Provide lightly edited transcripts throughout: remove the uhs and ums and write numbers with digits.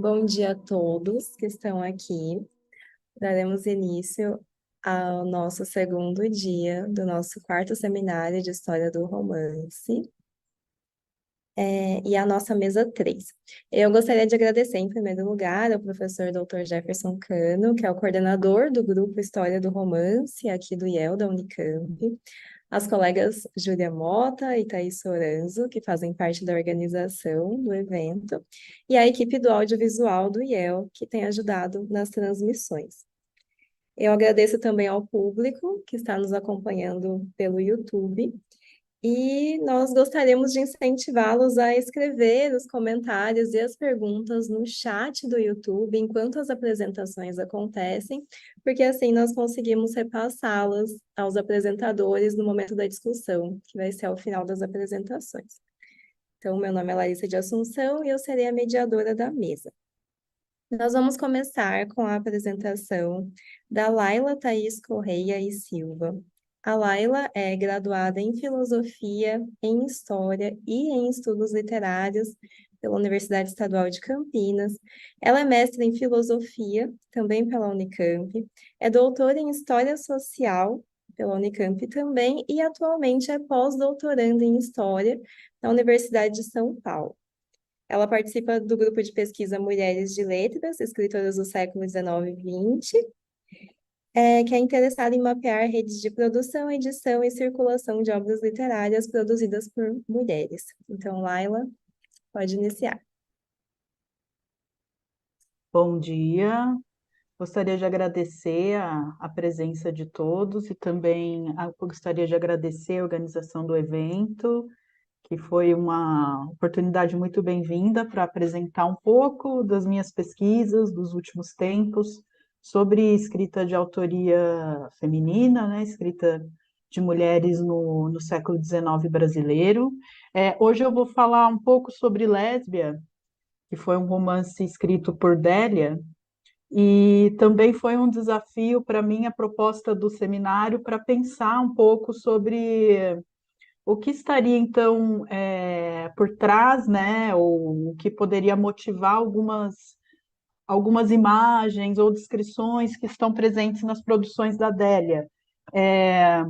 Bom dia a todos que estão aqui. Daremos início ao nosso segundo dia do nosso quarto seminário de História do Romance, e a nossa mesa 3. Eu gostaria de agradecer, em primeiro lugar, ao professor Dr. Jefferson Cano, que é o coordenador do grupo História do Romance aqui do IEL da Unicamp, as colegas Júlia Mota e Thaís Soranzo, que fazem parte da organização do evento, e a equipe do audiovisual do IEL, que tem ajudado nas transmissões. Eu agradeço também ao público que está nos acompanhando pelo YouTube, e nós gostaríamos de incentivá-los a escrever os comentários e as perguntas no chat do YouTube enquanto as apresentações acontecem, porque assim nós conseguimos repassá-las aos apresentadores no momento da discussão, que vai ser ao final das apresentações. Então, meu nome é Larissa de Assunção e eu serei a mediadora da mesa. Nós vamos começar com a apresentação da Laila Thaís Correia e Silva. A Laila é graduada em Filosofia, em História e em Estudos Literários pela Universidade Estadual de Campinas. Ela é mestre em Filosofia, também pela Unicamp. É doutora em História Social pela Unicamp também e atualmente é pós-doutoranda em História na Universidade de São Paulo. Ela participa do grupo de pesquisa Mulheres de Letras, escritoras do século XIX e XX, que é interessada em mapear redes de produção, edição e circulação de obras literárias produzidas por mulheres. Então, Laila, pode iniciar. Bom dia, gostaria de agradecer a presença de todos e também gostaria de agradecer a organização do evento, que foi uma oportunidade muito bem-vinda para apresentar um pouco das minhas pesquisas dos últimos tempos sobre escrita de autoria feminina, né, escrita de mulheres no século XIX brasileiro. Hoje eu vou falar um pouco sobre Lésbia, que foi um romance escrito por Délia, e também foi um desafio para mim a proposta do seminário para pensar um pouco sobre o que estaria então por trás, né, ou o que poderia motivar algumas imagens ou descrições que estão presentes nas produções da Délia. É,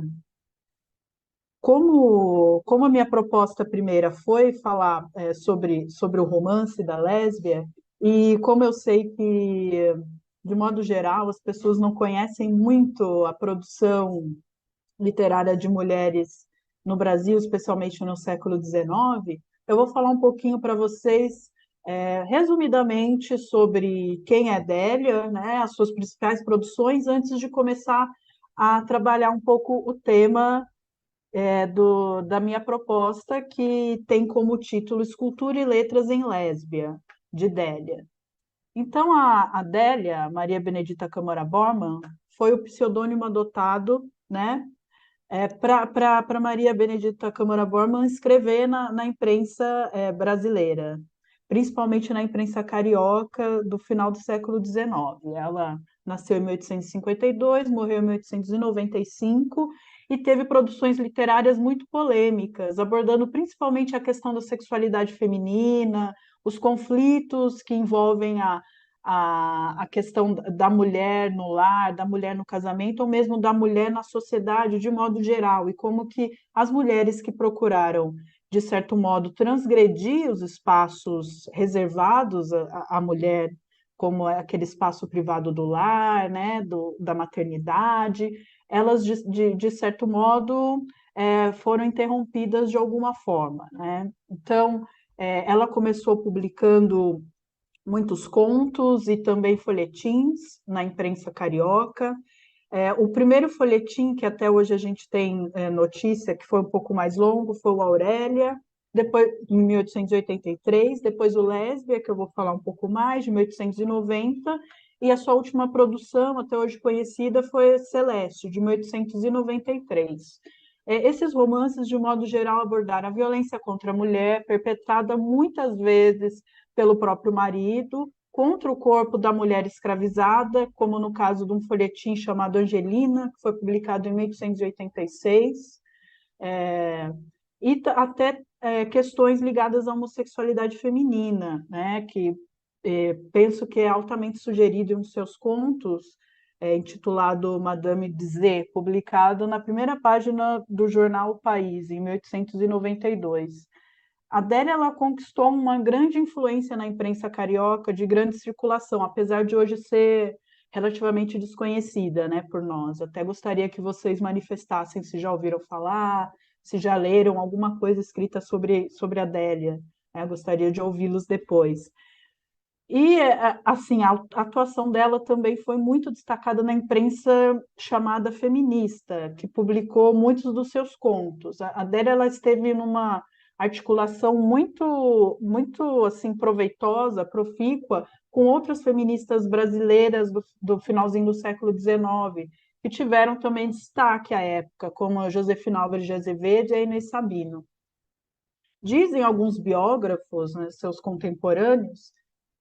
como a minha proposta primeira foi falar sobre o romance da lésbia, e como eu sei que, de modo geral, as pessoas não conhecem muito a produção literária de mulheres no Brasil, especialmente no século XIX, eu vou falar um pouquinho para vocês, resumidamente, sobre quem é Adélia, né, as suas principais produções, antes de começar a trabalhar um pouco o tema da minha proposta, que tem como título Escultura e Letras em Lésbia, de Délia. Então, a Délia, Maria Benedita Câmara Bormann, foi o pseudônimo adotado, né, para Maria Benedita Câmara Bormann escrever na imprensa brasileira, principalmente na imprensa carioca do final do século XIX. Ela nasceu em 1852, morreu em 1895 e teve produções literárias muito polêmicas, abordando principalmente a questão da sexualidade feminina, os conflitos que envolvem a questão da mulher no lar, da mulher no casamento, ou mesmo da mulher na sociedade de modo geral, e como que as mulheres que procuraram, de certo modo, transgredir os espaços reservados à mulher, como é aquele espaço privado do lar, né, da maternidade, elas, de certo modo, foram interrompidas de alguma forma, né? Então, ela começou publicando muitos contos e também folhetins na imprensa carioca. O primeiro folhetim, que até hoje a gente tem notícia, que foi um pouco mais longo, foi o Aurélia, depois, em 1883, depois o Lésbia, que eu vou falar um pouco mais, de 1890, e a sua última produção, até hoje conhecida, foi Celeste, de 1893. Esses romances, de modo geral, abordaram a violência contra a mulher, perpetrada muitas vezes pelo próprio marido, contra o corpo da mulher escravizada, como no caso de um folhetim chamado Angelina, que foi publicado em 1886, e até questões ligadas à homossexualidade feminina, né, que penso que é altamente sugerido em um dos seus contos, intitulado Madame Z, publicado na primeira página do jornal O País, em 1892. Adélia ela conquistou uma grande influência na imprensa carioca de grande circulação, apesar de hoje ser relativamente desconhecida, né, por nós. Até gostaria que vocês manifestassem se já ouviram falar, se já leram alguma coisa escrita sobre Adélia. Né? Gostaria de ouvi-los depois. E, assim, a atuação dela também foi muito destacada na imprensa chamada feminista, que publicou muitos dos seus contos. A Adélia ela esteve numa articulação muito assim, proveitosa, profícua, com outras feministas brasileiras do finalzinho do século XIX, que tiveram também destaque à época, como a Josefina Álvares de Azevedo e a Inês Sabino. Dizem alguns biógrafos, né, seus contemporâneos,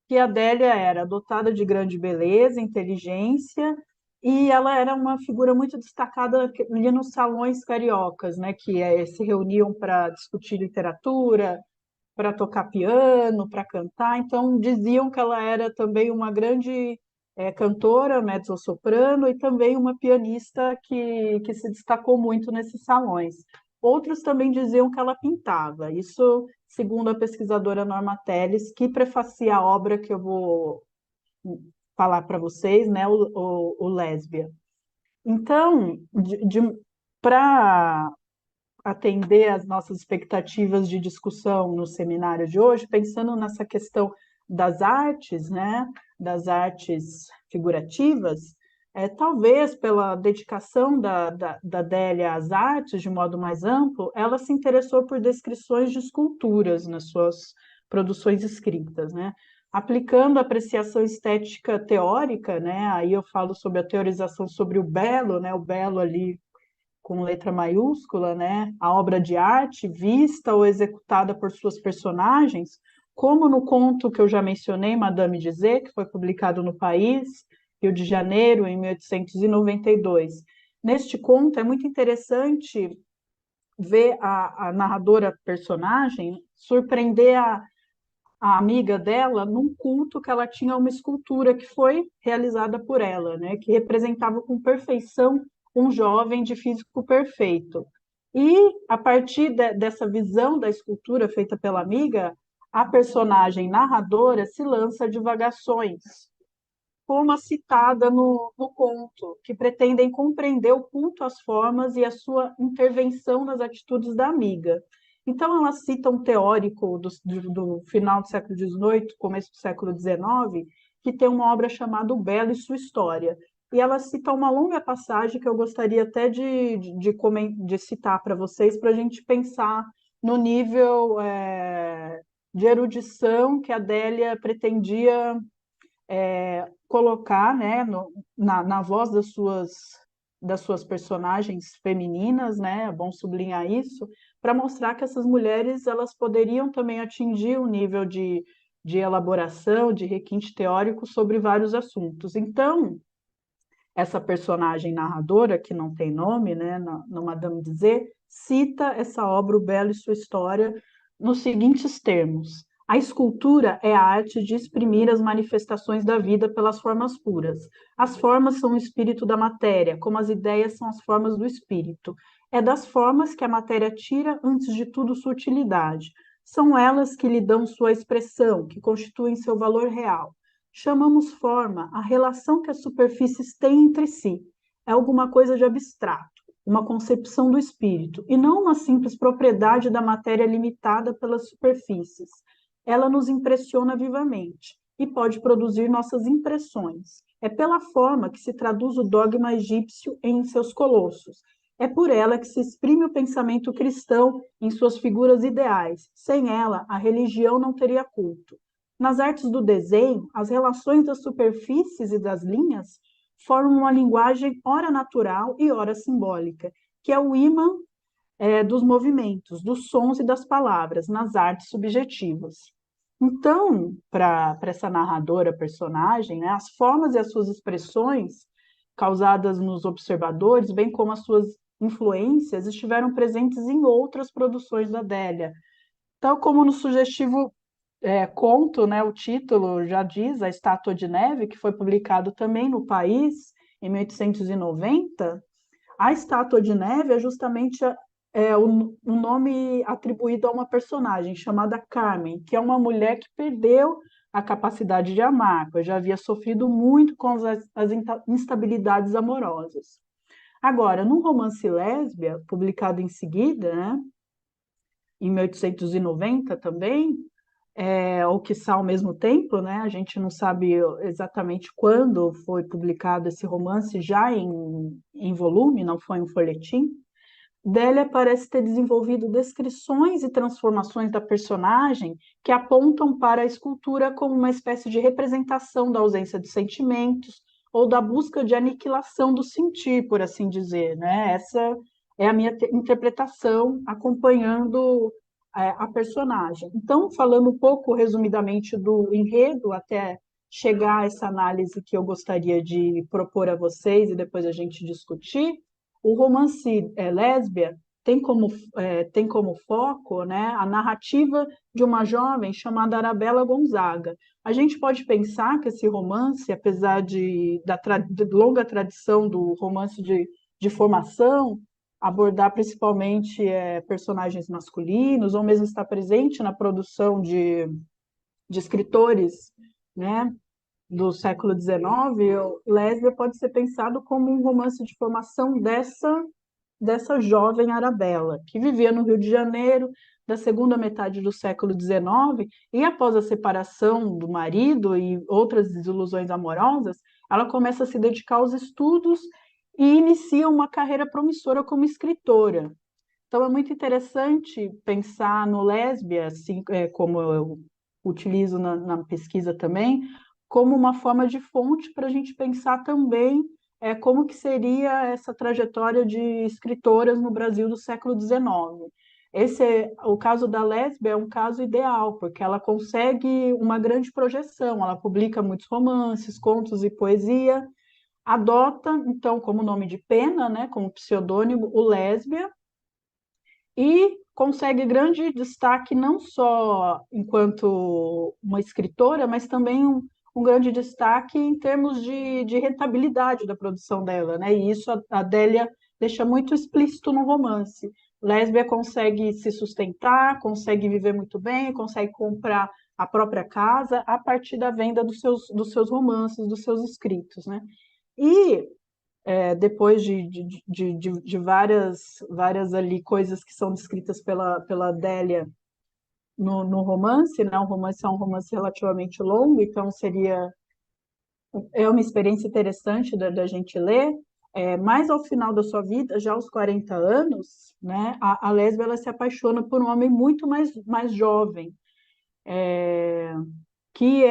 que a Adélia era dotada de grande beleza, inteligência, e ela era uma figura muito destacada ali nos salões cariocas, né, que se reuniam para discutir literatura, para tocar piano, para cantar. Então, diziam que ela era também uma grande cantora, mezzo-soprano, e também uma pianista que se destacou muito nesses salões. Outros também diziam que ela pintava. Isso, segundo a pesquisadora Norma Telles, que prefacia a obra que eu vou falar para vocês, né, o Lésbia. Então, para atender às nossas expectativas de discussão no seminário de hoje, pensando nessa questão das artes, né, das artes figurativas, talvez pela dedicação da Adélia às artes, de modo mais amplo, ela se interessou por descrições de esculturas nas suas produções escritas, né? Aplicando a apreciação estética teórica, né? Aí eu falo sobre a teorização sobre o belo, né? O belo ali com letra maiúscula, né? A obra de arte vista ou executada por suas personagens, como no conto que eu já mencionei, Madame de Z, que foi publicado no País, Rio de Janeiro, em 1892. Neste conto é muito interessante ver a narradora personagem surpreender a amiga dela num culto que ela tinha uma escultura que foi realizada por ela, né, que representava com perfeição um jovem de físico perfeito. E a partir dessa visão da escultura feita pela amiga, a personagem narradora se lança a divagações, como a citada no conto, que pretendem compreender o culto às formas e a sua intervenção nas atitudes da amiga. Então, ela cita um teórico do final do século XVIII, começo do século XIX, que tem uma obra chamada O Belo e Sua História. E ela cita uma longa passagem que eu gostaria até de citar para vocês, para a gente pensar no nível de erudição que a Adélia pretendia colocar, né, na voz das suas personagens femininas, né, é bom sublinhar isso, para mostrar que essas mulheres elas poderiam também atingir um nível de elaboração, de requinte teórico sobre vários assuntos. Então, essa personagem narradora, que não tem nome, né, no Madame de Z, cita essa obra, O Belo e Sua História, nos seguintes termos: a escultura é a arte de exprimir as manifestações da vida pelas formas puras. As formas são o espírito da matéria, como as ideias são as formas do espírito. É das formas que a matéria tira, antes de tudo, sua utilidade. São elas que lhe dão sua expressão, que constituem seu valor real. Chamamos forma a relação que as superfícies têm entre si. É alguma coisa de abstrato, uma concepção do espírito, e não uma simples propriedade da matéria limitada pelas superfícies. Ela nos impressiona vivamente e pode produzir nossas impressões. É pela forma que se traduz o dogma egípcio em seus colossos. É por ela que se exprime o pensamento cristão em suas figuras ideais. Sem ela, a religião não teria culto. Nas artes do desenho, as relações das superfícies e das linhas formam uma linguagem ora natural e ora simbólica, que é o ímã dos movimentos, dos sons e das palavras nas artes subjetivas. Então, para essa narradora personagem, né, as formas e as suas expressões causadas nos observadores, bem como as suas influências, estiveram presentes em outras produções da Adélia, tal como no sugestivo conto, né, o título já diz, A Estátua de Neve, que foi publicado também no País, em 1890, a Estátua de Neve é justamente um nome atribuído a uma personagem chamada Carmen, que é uma mulher que perdeu a capacidade de amar, pois já havia sofrido muito com as instabilidades amorosas. Agora, no romance Lésbia, publicado em seguida, né, em 1890 também, ou quiçá ao mesmo tempo, né? A gente não sabe exatamente quando foi publicado esse romance, já em volume, não foi um folhetim. Délia parece ter desenvolvido descrições e transformações da personagem que apontam para a escultura como uma espécie de representação da ausência de sentimentos ou da busca de aniquilação do sentir, por assim dizer, né? Essa é a minha interpretação acompanhando a personagem. Então, falando um pouco resumidamente do enredo até chegar a essa análise que eu gostaria de propor a vocês e depois a gente discutir, o romance Lésbia tem como foco, né, a narrativa de uma jovem chamada Arabella Gonzaga. A gente pode pensar que esse romance, apesar de longa tradição do romance de formação, abordar principalmente personagens masculinos, ou mesmo estar presente na produção de escritores, né, do século XIX, Lésbia pode ser pensado como um romance de formação dessa jovem Arabella, que vivia no Rio de Janeiro da segunda metade do século XIX, e após a separação do marido e outras desilusões amorosas, ela começa a se dedicar aos estudos e inicia uma carreira promissora como escritora. Então é muito interessante pensar no Lésbia, assim, como eu utilizo na pesquisa também, como uma forma de fonte para a gente pensar também como que seria essa trajetória de escritoras no Brasil do século XIX. O caso da Lésbia é um caso ideal, porque ela consegue uma grande projeção, ela publica muitos romances, contos e poesia, adota, então, como nome de pena, né, como pseudônimo, o Lésbia, e consegue grande destaque não só enquanto uma escritora, mas também um grande destaque em termos de rentabilidade da produção dela, né? E isso a Adélia deixa muito explícito no romance. Lésbia consegue se sustentar, consegue viver muito bem, consegue comprar a própria casa a partir da venda dos seus romances, dos seus escritos, né? E depois de várias ali coisas que são descritas pela Adélia no romance, né? O romance é um romance relativamente longo, então é uma experiência interessante da gente ler. Mas ao final da sua vida, já aos 40 anos, né, a Lésbia ela se apaixona por um homem muito mais jovem, que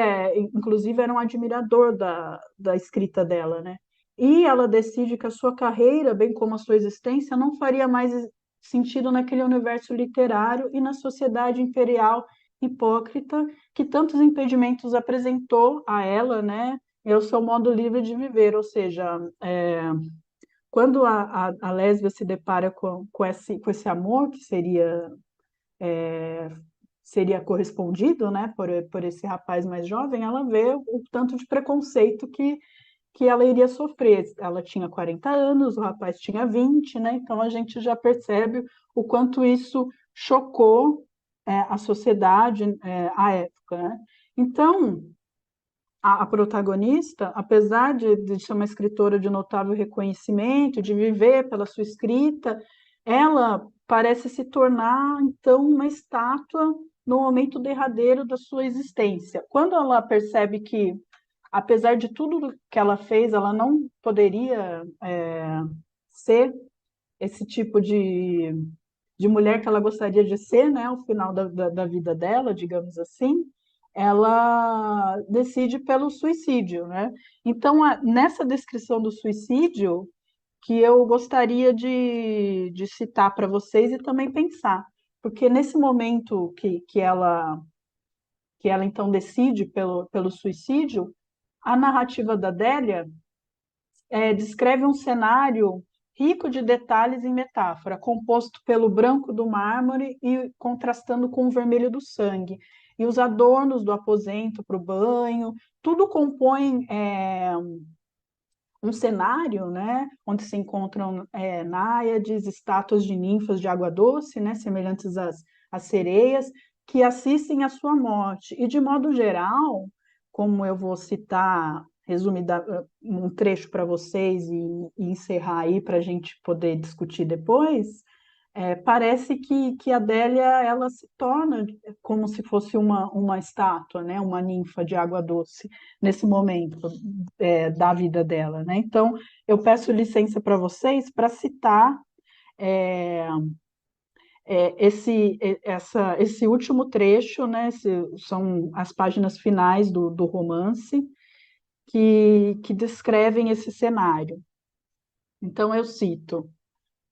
inclusive era um admirador da escrita dela, né? E ela decide que a sua carreira, bem como a sua existência, não faria mais sentido naquele universo literário e na sociedade imperial hipócrita que tantos impedimentos apresentou a ela, né? E ao seu modo livre de viver, ou seja, quando a lésbia se depara com esse amor que seria correspondido, né, por esse rapaz mais jovem, ela vê o tanto de preconceito que ela iria sofrer. Ela tinha 40 anos, o rapaz tinha 20, né? Então a gente já percebe o quanto isso chocou a sociedade à época, né? Então, a protagonista, apesar de ser uma escritora de notável reconhecimento, de viver pela sua escrita, ela parece se tornar, então, uma estátua no momento derradeiro da sua existência. Quando ela percebe que, apesar de tudo que ela fez, ela não poderia ser esse tipo de mulher que ela gostaria de ser, né, ao final da vida dela, digamos assim, ela decide pelo suicídio, né? Então, nessa descrição do suicídio, que eu gostaria de citar para vocês e também pensar, porque nesse momento que ela então decide pelo suicídio, a narrativa da Délia descreve um cenário rico de detalhes e metáfora, composto pelo branco do mármore e contrastando com o vermelho do sangue. e os adornos do aposento para o banho, tudo compõe um cenário, né, onde se encontram náiades, estátuas de ninfas de água doce, né, semelhantes às sereias, que assistem à sua morte. E, de modo geral, como eu vou citar resumida, um trecho para vocês e encerrar aí para a gente poder discutir depois, parece que a Adélia ela se torna como se fosse uma estátua, né? Uma ninfa de água doce nesse momento da vida dela, né? Então, eu peço licença para vocês para citar é, esse último trecho, né? São as páginas finais do romance que descrevem esse cenário. Então, eu cito.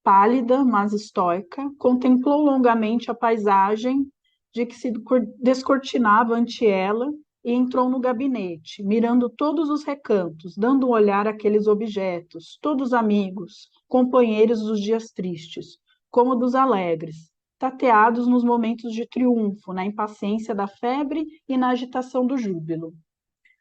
Pálida, mas estoica, contemplou longamente a paisagem de que se descortinava ante ela e entrou no gabinete, mirando todos os recantos, dando um olhar àqueles objetos, todos amigos, companheiros dos dias tristes, como dos alegres, tateados nos momentos de triunfo, na impaciência da febre e na agitação do júbilo.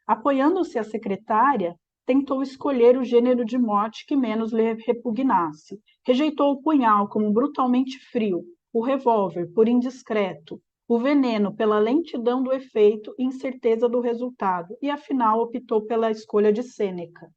Apoiando-se à secretária, tentou escolher o gênero de morte que menos lhe repugnasse. Rejeitou o punhal como brutalmente frio, o revólver por indiscreto, o veneno pela lentidão do efeito e incerteza do resultado, e afinal optou pela escolha de Sêneca.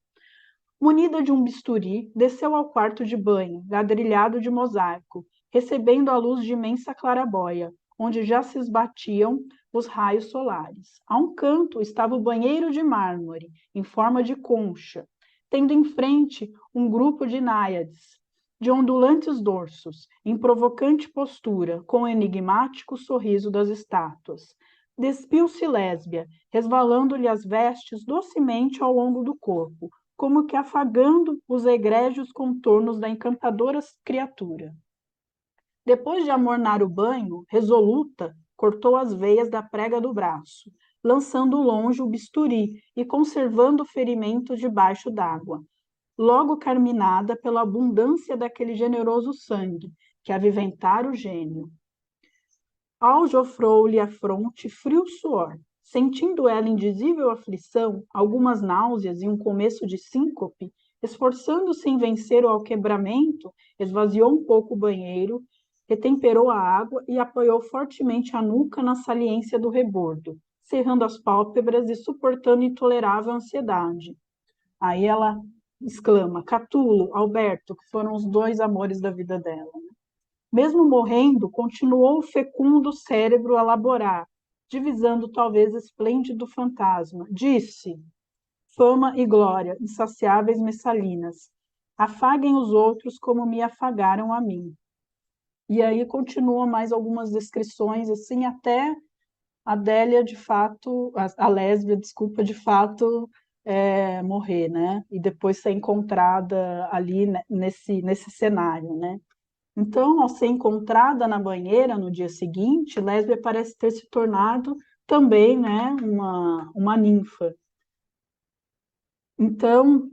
Munida de um bisturi, desceu ao quarto de banho, ladrilhado de mosaico, recebendo a luz de imensa clarabóia, onde já se esbatiam os raios solares. A um canto estava o banheiro de mármore, em forma de concha, tendo em frente um grupo de náiades, de ondulantes dorsos, em provocante postura, com o enigmático sorriso das estátuas. Despiu-se Lésbia, resvalando-lhe as vestes docemente ao longo do corpo, como que afagando os egrégios contornos da encantadora criatura. Depois de amornar o banho, resoluta, cortou as veias da prega do braço, lançando longe o bisturi e conservando o ferimento debaixo d'água, logo carminada pela abundância daquele generoso sangue que aviventara o gênio. Aljofrou-lhe a fronte frio suor. Sentindo ela indizível aflição, algumas náuseas e um começo de síncope, esforçando-se em vencer o alquebramento, esvaziou um pouco o banheiro, retemperou a água e apoiou fortemente a nuca na saliência do rebordo, cerrando as pálpebras e suportando intolerável ansiedade. Aí ela exclama, Catulo, Alberto, que foram os dois amores da vida dela. Mesmo morrendo, continuou o fecundo cérebro a laborar, divisando talvez esplêndido fantasma. Disse, fama e glória, insaciáveis messalinas, afaguem os outros como me afagaram a mim. E aí continua mais algumas descrições, assim, até a Adélia, de fato, a Lésbia, desculpa, de fato, morrer, né? E depois ser encontrada ali nesse cenário, né? Então, ao ser encontrada na banheira no dia seguinte, Lésbia parece ter se tornado também, né, uma ninfa. Então,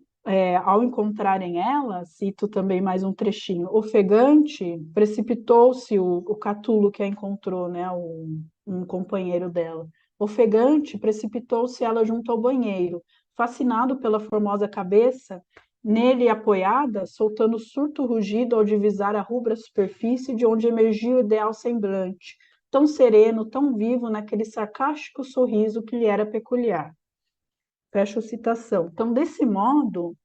ao encontrarem ela, cito também mais um trechinho, ofegante, precipitou-se o Catulo que a encontrou, né, um companheiro dela. Ofegante, precipitou-se ela junto ao banheiro, fascinado pela formosa cabeça, nele apoiada, soltando surto rugido ao divisar a rubra superfície de onde emergia o ideal semblante, tão sereno, tão vivo naquele sarcástico sorriso que lhe era peculiar. Fecho citação. Então, desse modo,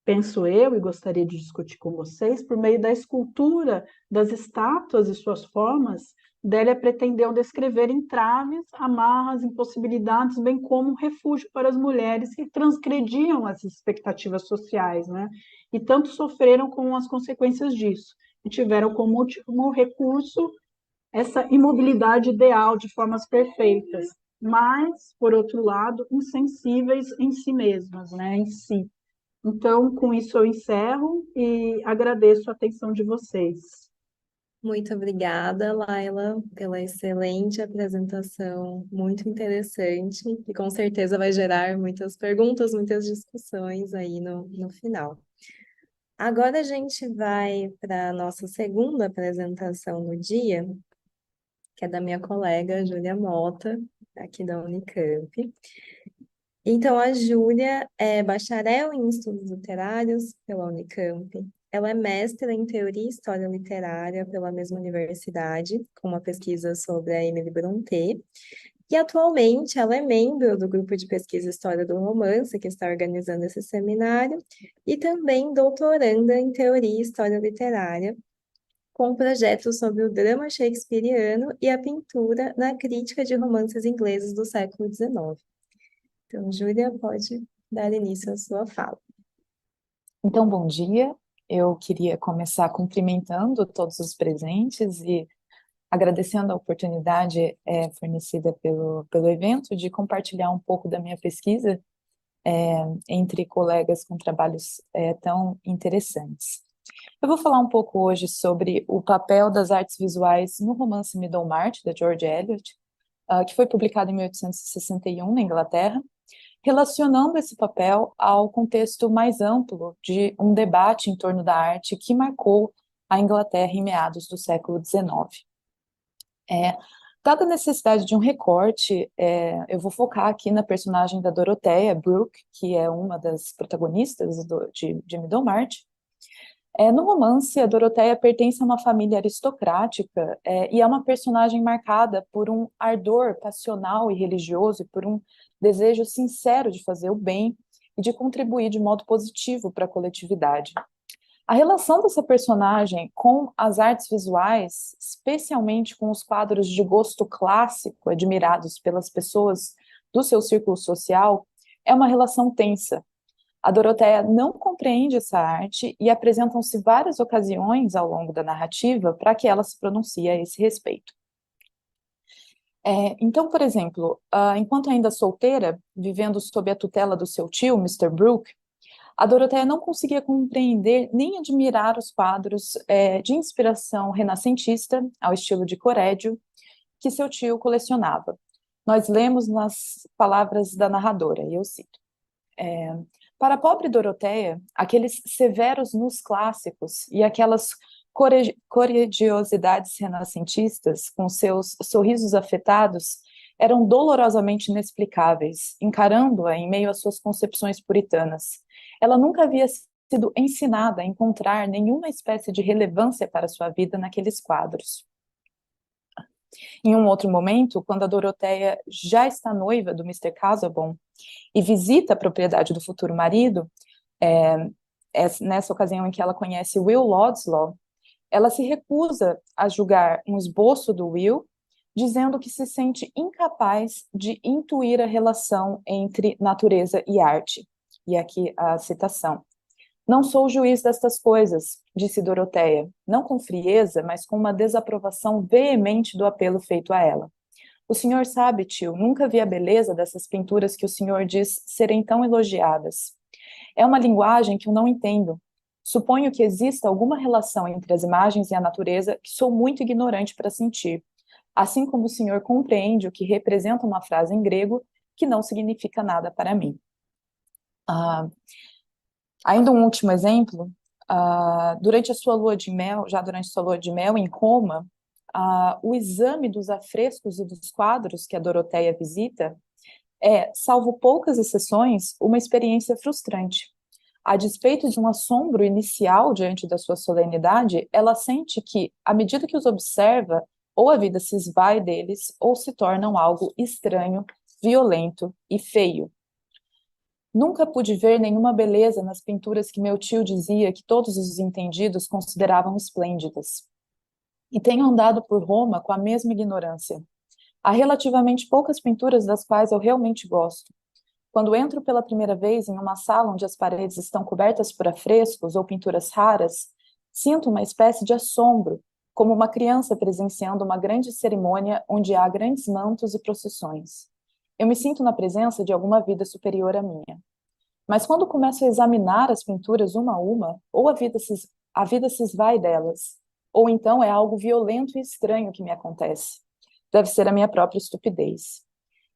penso eu, e gostaria de discutir com vocês, por meio da escultura das estátuas e suas formas, Délia pretendeu descrever entraves, amarras, impossibilidades, bem como um refúgio para as mulheres que transgrediam as expectativas sociais, né? E tanto sofreram com as consequências disso, e tiveram como último recurso essa imobilidade ideal de formas perfeitas, mas, por outro lado, insensíveis em si mesmas, né? Em si. Então, com isso eu encerro e agradeço a atenção de vocês. Muito obrigada, Laila, pela excelente apresentação, muito interessante, e com certeza vai gerar muitas perguntas, muitas discussões aí no final. Agora a gente vai para a nossa segunda apresentação do dia, que é da minha colega Júlia Mota, aqui da Unicamp. Então, a Júlia é bacharel em estudos literários pela Unicamp. Ela é mestra em teoria e história literária pela mesma universidade, com uma pesquisa sobre a Emily Brontë. E atualmente ela é membro do grupo de pesquisa História do Romance, que está organizando esse seminário, e também doutoranda em teoria e história literária, com projetos sobre o drama shakespeariano e a pintura na crítica de romances ingleses do século XIX. Então, Júlia, pode dar início à sua fala. Então, bom dia. Eu queria começar cumprimentando todos os presentes e agradecendo a oportunidade fornecida pelo evento de compartilhar um pouco da minha pesquisa entre colegas com trabalhos tão interessantes. Eu vou falar um pouco hoje sobre o papel das artes visuais no romance Middlemarch, da George Eliot, que foi publicado em 1861 na Inglaterra, relacionando esse papel ao contexto mais amplo de um debate em torno da arte que marcou a Inglaterra em meados do século XIX. Dada a necessidade de um recorte, eu vou focar aqui na personagem da Dorothea Brooke, que é uma das protagonistas de Middlemarch. No romance, a Dorothea pertence a uma família aristocrática e é uma personagem marcada por um ardor passional e religioso e por um desejo sincero de fazer o bem e de contribuir de modo positivo para a coletividade. A relação dessa personagem com as artes visuais, especialmente com os quadros de gosto clássico admirados pelas pessoas do seu círculo social, é uma relação tensa. A Dorothea não compreende essa arte e apresentam-se várias ocasiões ao longo da narrativa para que ela se pronuncie a esse respeito. Então, por exemplo, enquanto ainda solteira, vivendo sob a tutela do seu tio, Mr. Brooke, a Dorothea não conseguia compreender nem admirar os quadros de inspiração renascentista, ao estilo de Correggio, que seu tio colecionava. Nós lemos nas palavras da narradora, e eu cito. Para a pobre Dorothea, aqueles severos nus clássicos e aquelas coreggiosidades renascentistas, com seus sorrisos afetados, eram dolorosamente inexplicáveis, encarando-a em meio às suas concepções puritanas. Ela nunca havia sido ensinada a encontrar nenhuma espécie de relevância para sua vida naqueles quadros. Em um outro momento, quando a Dorothea já está noiva do Mr. Casaubon e visita a propriedade do futuro marido, nessa ocasião em que ela conhece Will Lodslaw, ela se recusa a julgar um esboço do Will, dizendo que se sente incapaz de intuir a relação entre natureza e arte. E aqui a citação. Não sou o juiz destas coisas, disse Dorothea, não com frieza, mas com uma desaprovação veemente do apelo feito a ela. O senhor sabe, tio, nunca vi a beleza dessas pinturas que o senhor diz serem tão elogiadas. É uma linguagem que eu não entendo. Suponho que exista alguma relação entre as imagens e a natureza que sou muito ignorante para sentir, assim como o senhor compreende o que representa uma frase em grego que não significa nada para mim. Ainda um último exemplo, durante sua lua de mel em Roma, o exame dos afrescos e dos quadros que a Dorothea visita salvo poucas exceções, uma experiência frustrante. A despeito de um assombro inicial diante da sua solenidade, ela sente que, à medida que os observa, ou a vida se esvai deles, ou se tornam algo estranho, violento e feio. Nunca pude ver nenhuma beleza nas pinturas que meu tio dizia que todos os entendidos consideravam esplêndidas. E tenho andado por Roma com a mesma ignorância. Há relativamente poucas pinturas das quais eu realmente gosto. Quando entro pela primeira vez em uma sala onde as paredes estão cobertas por afrescos ou pinturas raras, sinto uma espécie de assombro, como uma criança presenciando uma grande cerimônia onde há grandes mantos e procissões. Eu me sinto na presença de alguma vida superior à minha. Mas quando começo a examinar as pinturas uma a uma, ou a vida se esvai delas, ou então é algo violento e estranho que me acontece. Deve ser a minha própria estupidez.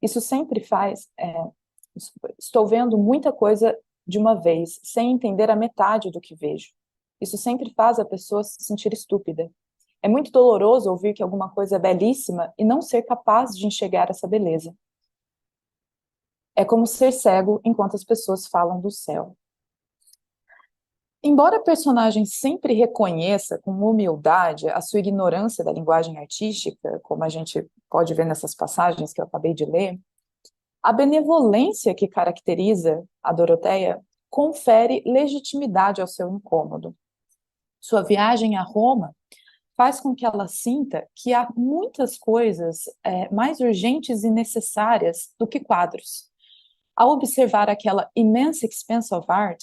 Isso sempre faz... estou vendo muita coisa de uma vez, sem entender a metade do que vejo. Isso sempre faz a pessoa se sentir estúpida. É muito doloroso ouvir que alguma coisa é belíssima e não ser capaz de enxergar essa beleza. É como ser cego enquanto as pessoas falam do céu. Embora a personagem sempre reconheça com humildade a sua ignorância da linguagem artística, como a gente pode ver nessas passagens que eu acabei de ler, a benevolência que caracteriza a Doroteia confere legitimidade ao seu incômodo. Sua viagem a Roma faz com que ela sinta que há muitas coisas mais urgentes e necessárias do que quadros. Ao observar aquela immense expense of art,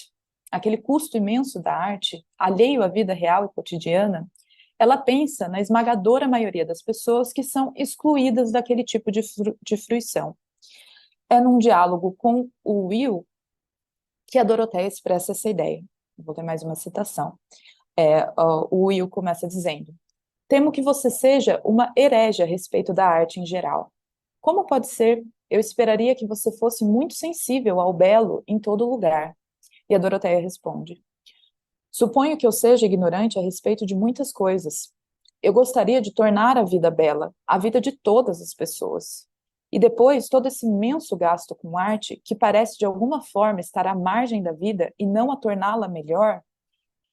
aquele custo imenso da arte, alheio à vida real e cotidiana, ela pensa na esmagadora maioria das pessoas que são excluídas daquele tipo de fruição. É num diálogo com o Will que a Doroteia expressa essa ideia. Vou ter mais uma citação. O Will começa dizendo: temo que você seja uma herege a respeito da arte em geral. Como pode ser? Eu esperaria que você fosse muito sensível ao belo em todo lugar. E a Doroteia responde: suponho que eu seja ignorante a respeito de muitas coisas. Eu gostaria de tornar a vida bela, a vida de todas as pessoas. E depois, todo esse imenso gasto com arte, que parece de alguma forma estar à margem da vida e não a torná-la melhor,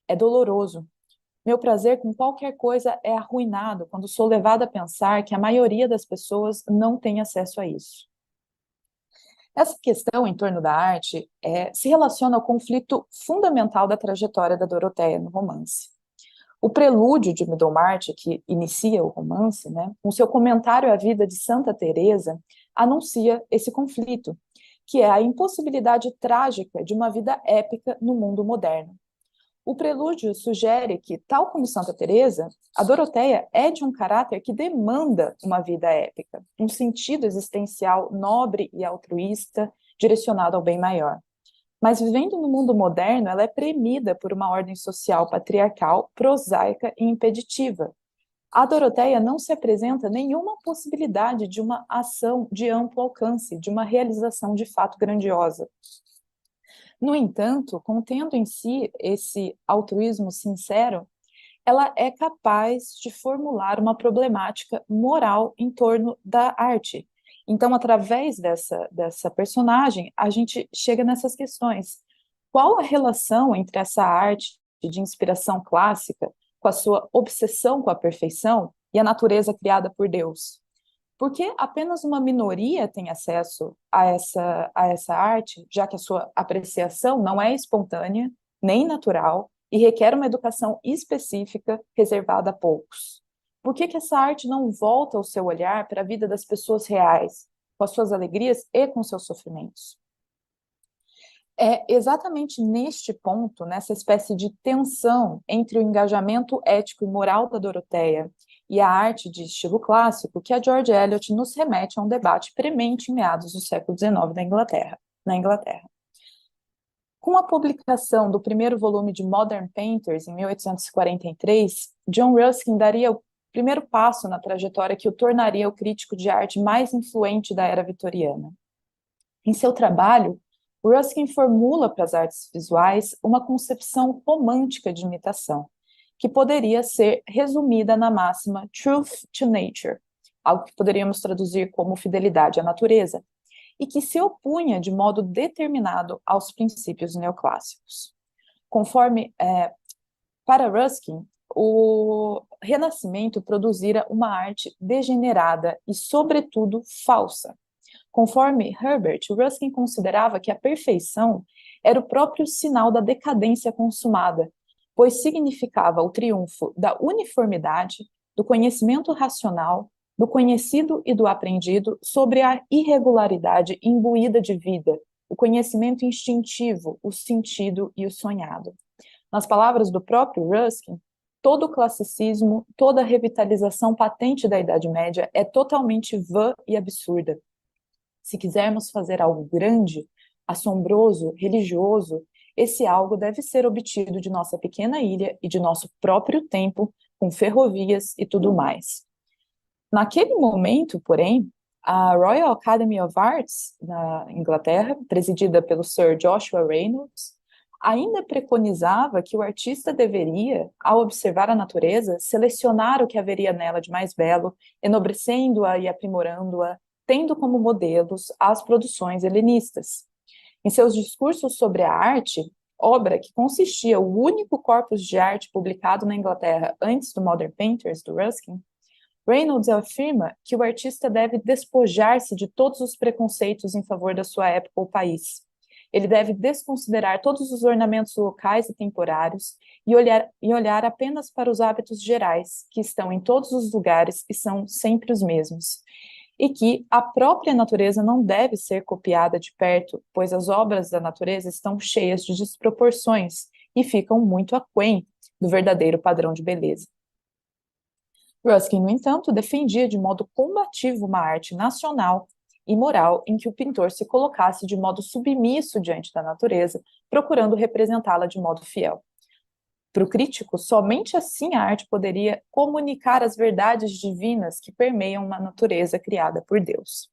é doloroso. Meu prazer com qualquer coisa é arruinado quando sou levada a pensar que a maioria das pessoas não tem acesso a isso. Essa questão em torno da arte se relaciona ao conflito fundamental da trajetória da Doroteia no romance. O prelúdio de Middlemarch, que inicia o romance, né, com seu comentário à vida de Santa Teresa, anuncia esse conflito, que é a impossibilidade trágica de uma vida épica no mundo moderno. O prelúdio sugere que, tal como Santa Teresa, a Doroteia é de um caráter que demanda uma vida épica, um sentido existencial nobre e altruísta, direcionado ao bem maior. Mas vivendo no mundo moderno, ela é premida por uma ordem social patriarcal, prosaica e impeditiva. A Doroteia não se apresenta nenhuma possibilidade de uma ação de amplo alcance, de uma realização de fato grandiosa. No entanto, contendo em si esse altruísmo sincero, ela é capaz de formular uma problemática moral em torno da arte. Então, através dessa personagem, a gente chega nessas questões. Qual a relação entre essa arte de inspiração clássica, com a sua obsessão com a perfeição, e a natureza criada por Deus? Porque apenas uma minoria tem acesso a essa arte, já que a sua apreciação não é espontânea, nem natural, e requer uma educação específica reservada a poucos. Por que essa arte não volta o seu olhar para a vida das pessoas reais, com as suas alegrias e com seus sofrimentos? É exatamente neste ponto, nessa espécie de tensão entre o engajamento ético e moral da Doroteia e a arte de estilo clássico, que a George Eliot nos remete a um debate premente em meados do século XIX na Inglaterra. Com a publicação do primeiro volume de Modern Painters, em 1843, John Ruskin daria o primeiro passo na trajetória que o tornaria o crítico de arte mais influente da era vitoriana. Em seu trabalho, Ruskin formula para as artes visuais uma concepção romântica de imitação, que poderia ser resumida na máxima truth to nature, algo que poderíamos traduzir como fidelidade à natureza, e que se opunha de modo determinado aos princípios neoclássicos. Para Ruskin, o Renascimento produzira uma arte degenerada e, sobretudo, falsa. Conforme Herbert, Ruskin considerava que a perfeição era o próprio sinal da decadência consumada, pois significava o triunfo da uniformidade, do conhecimento racional, do conhecido e do aprendido sobre a irregularidade imbuída de vida, o conhecimento instintivo, o sentido e o sonhado. Nas palavras do próprio Ruskin, todo o classicismo, toda a revitalização patente da Idade Média é totalmente vã e absurda. Se quisermos fazer algo grande, assombroso, religioso, esse algo deve ser obtido de nossa pequena ilha e de nosso próprio tempo, com ferrovias e tudo mais. Naquele momento, porém, a Royal Academy of Arts, na Inglaterra, presidida pelo Sir Joshua Reynolds, ainda preconizava que o artista deveria, ao observar a natureza, selecionar o que haveria nela de mais belo, enobrecendo-a e aprimorando-a, tendo como modelos as produções helenistas. Em seus discursos sobre a arte, obra que consistia o único corpus de arte publicado na Inglaterra antes do Modern Painters, do Ruskin, Reynolds afirma que o artista deve despojar-se de todos os preconceitos em favor da sua época ou país. Ele deve desconsiderar todos os ornamentos locais e temporários e olhar apenas para os hábitos gerais, que estão em todos os lugares e são sempre os mesmos. E que a própria natureza não deve ser copiada de perto, pois as obras da natureza estão cheias de desproporções e ficam muito aquém do verdadeiro padrão de beleza. Ruskin, no entanto, defendia de modo combativo uma arte nacional e moral em que o pintor se colocasse de modo submisso diante da natureza, procurando representá-la de modo fiel. Para o crítico, somente assim a arte poderia comunicar as verdades divinas que permeiam uma natureza criada por Deus.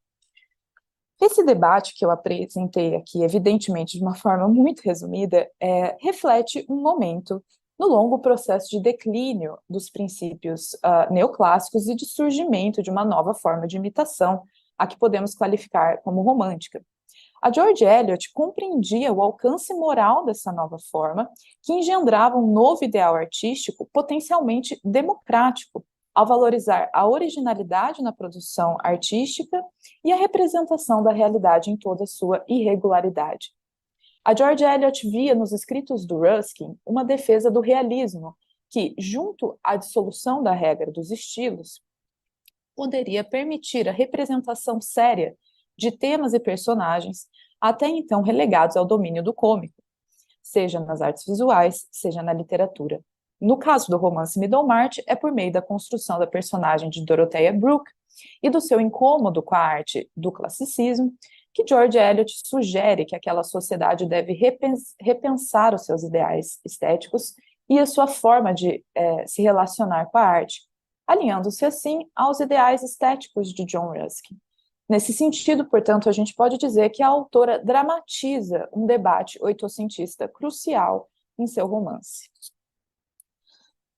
Esse debate que eu apresentei aqui, evidentemente de uma forma muito resumida, reflete um momento no longo processo de declínio dos princípios neoclássicos e de surgimento de uma nova forma de imitação, a que podemos qualificar como romântica. A George Eliot compreendia o alcance moral dessa nova forma, que engendrava um novo ideal artístico potencialmente democrático, ao valorizar a originalidade na produção artística e a representação da realidade em toda a sua irregularidade. A George Eliot via nos escritos do Ruskin uma defesa do realismo, que, junto à dissolução da regra dos estilos, poderia permitir a representação séria de temas e personagens até então relegados ao domínio do cômico, seja nas artes visuais, seja na literatura. No caso do romance Middlemarch, é por meio da construção da personagem de Dorothea Brooke e do seu incômodo com a arte do classicismo, que George Eliot sugere que aquela sociedade deve repensar os seus ideais estéticos e a sua forma de se relacionar com a arte, alinhando-se assim aos ideais estéticos de John Ruskin. Nesse sentido, portanto, a gente pode dizer que a autora dramatiza um debate oitocentista crucial em seu romance.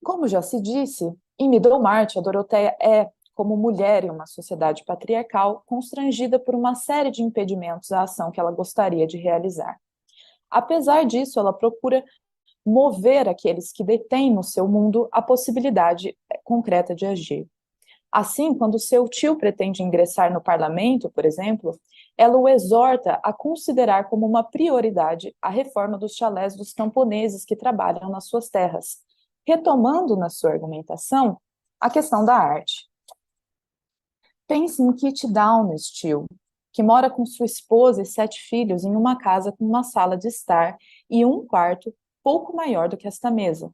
Como já se disse, em Middlemarch, a Dorothea é, como mulher em uma sociedade patriarcal, constrangida por uma série de impedimentos à ação que ela gostaria de realizar. Apesar disso, ela procura mover aqueles que detêm no seu mundo a possibilidade concreta de agir. Assim, quando seu tio pretende ingressar no parlamento, por exemplo, ela o exorta a considerar como uma prioridade a reforma dos chalés dos camponeses que trabalham nas suas terras, retomando na sua argumentação a questão da arte. Pense em Kitty Downes, tio, que mora com sua esposa e 7 filhos em uma casa com uma sala de estar e um quarto pouco maior do que esta mesa.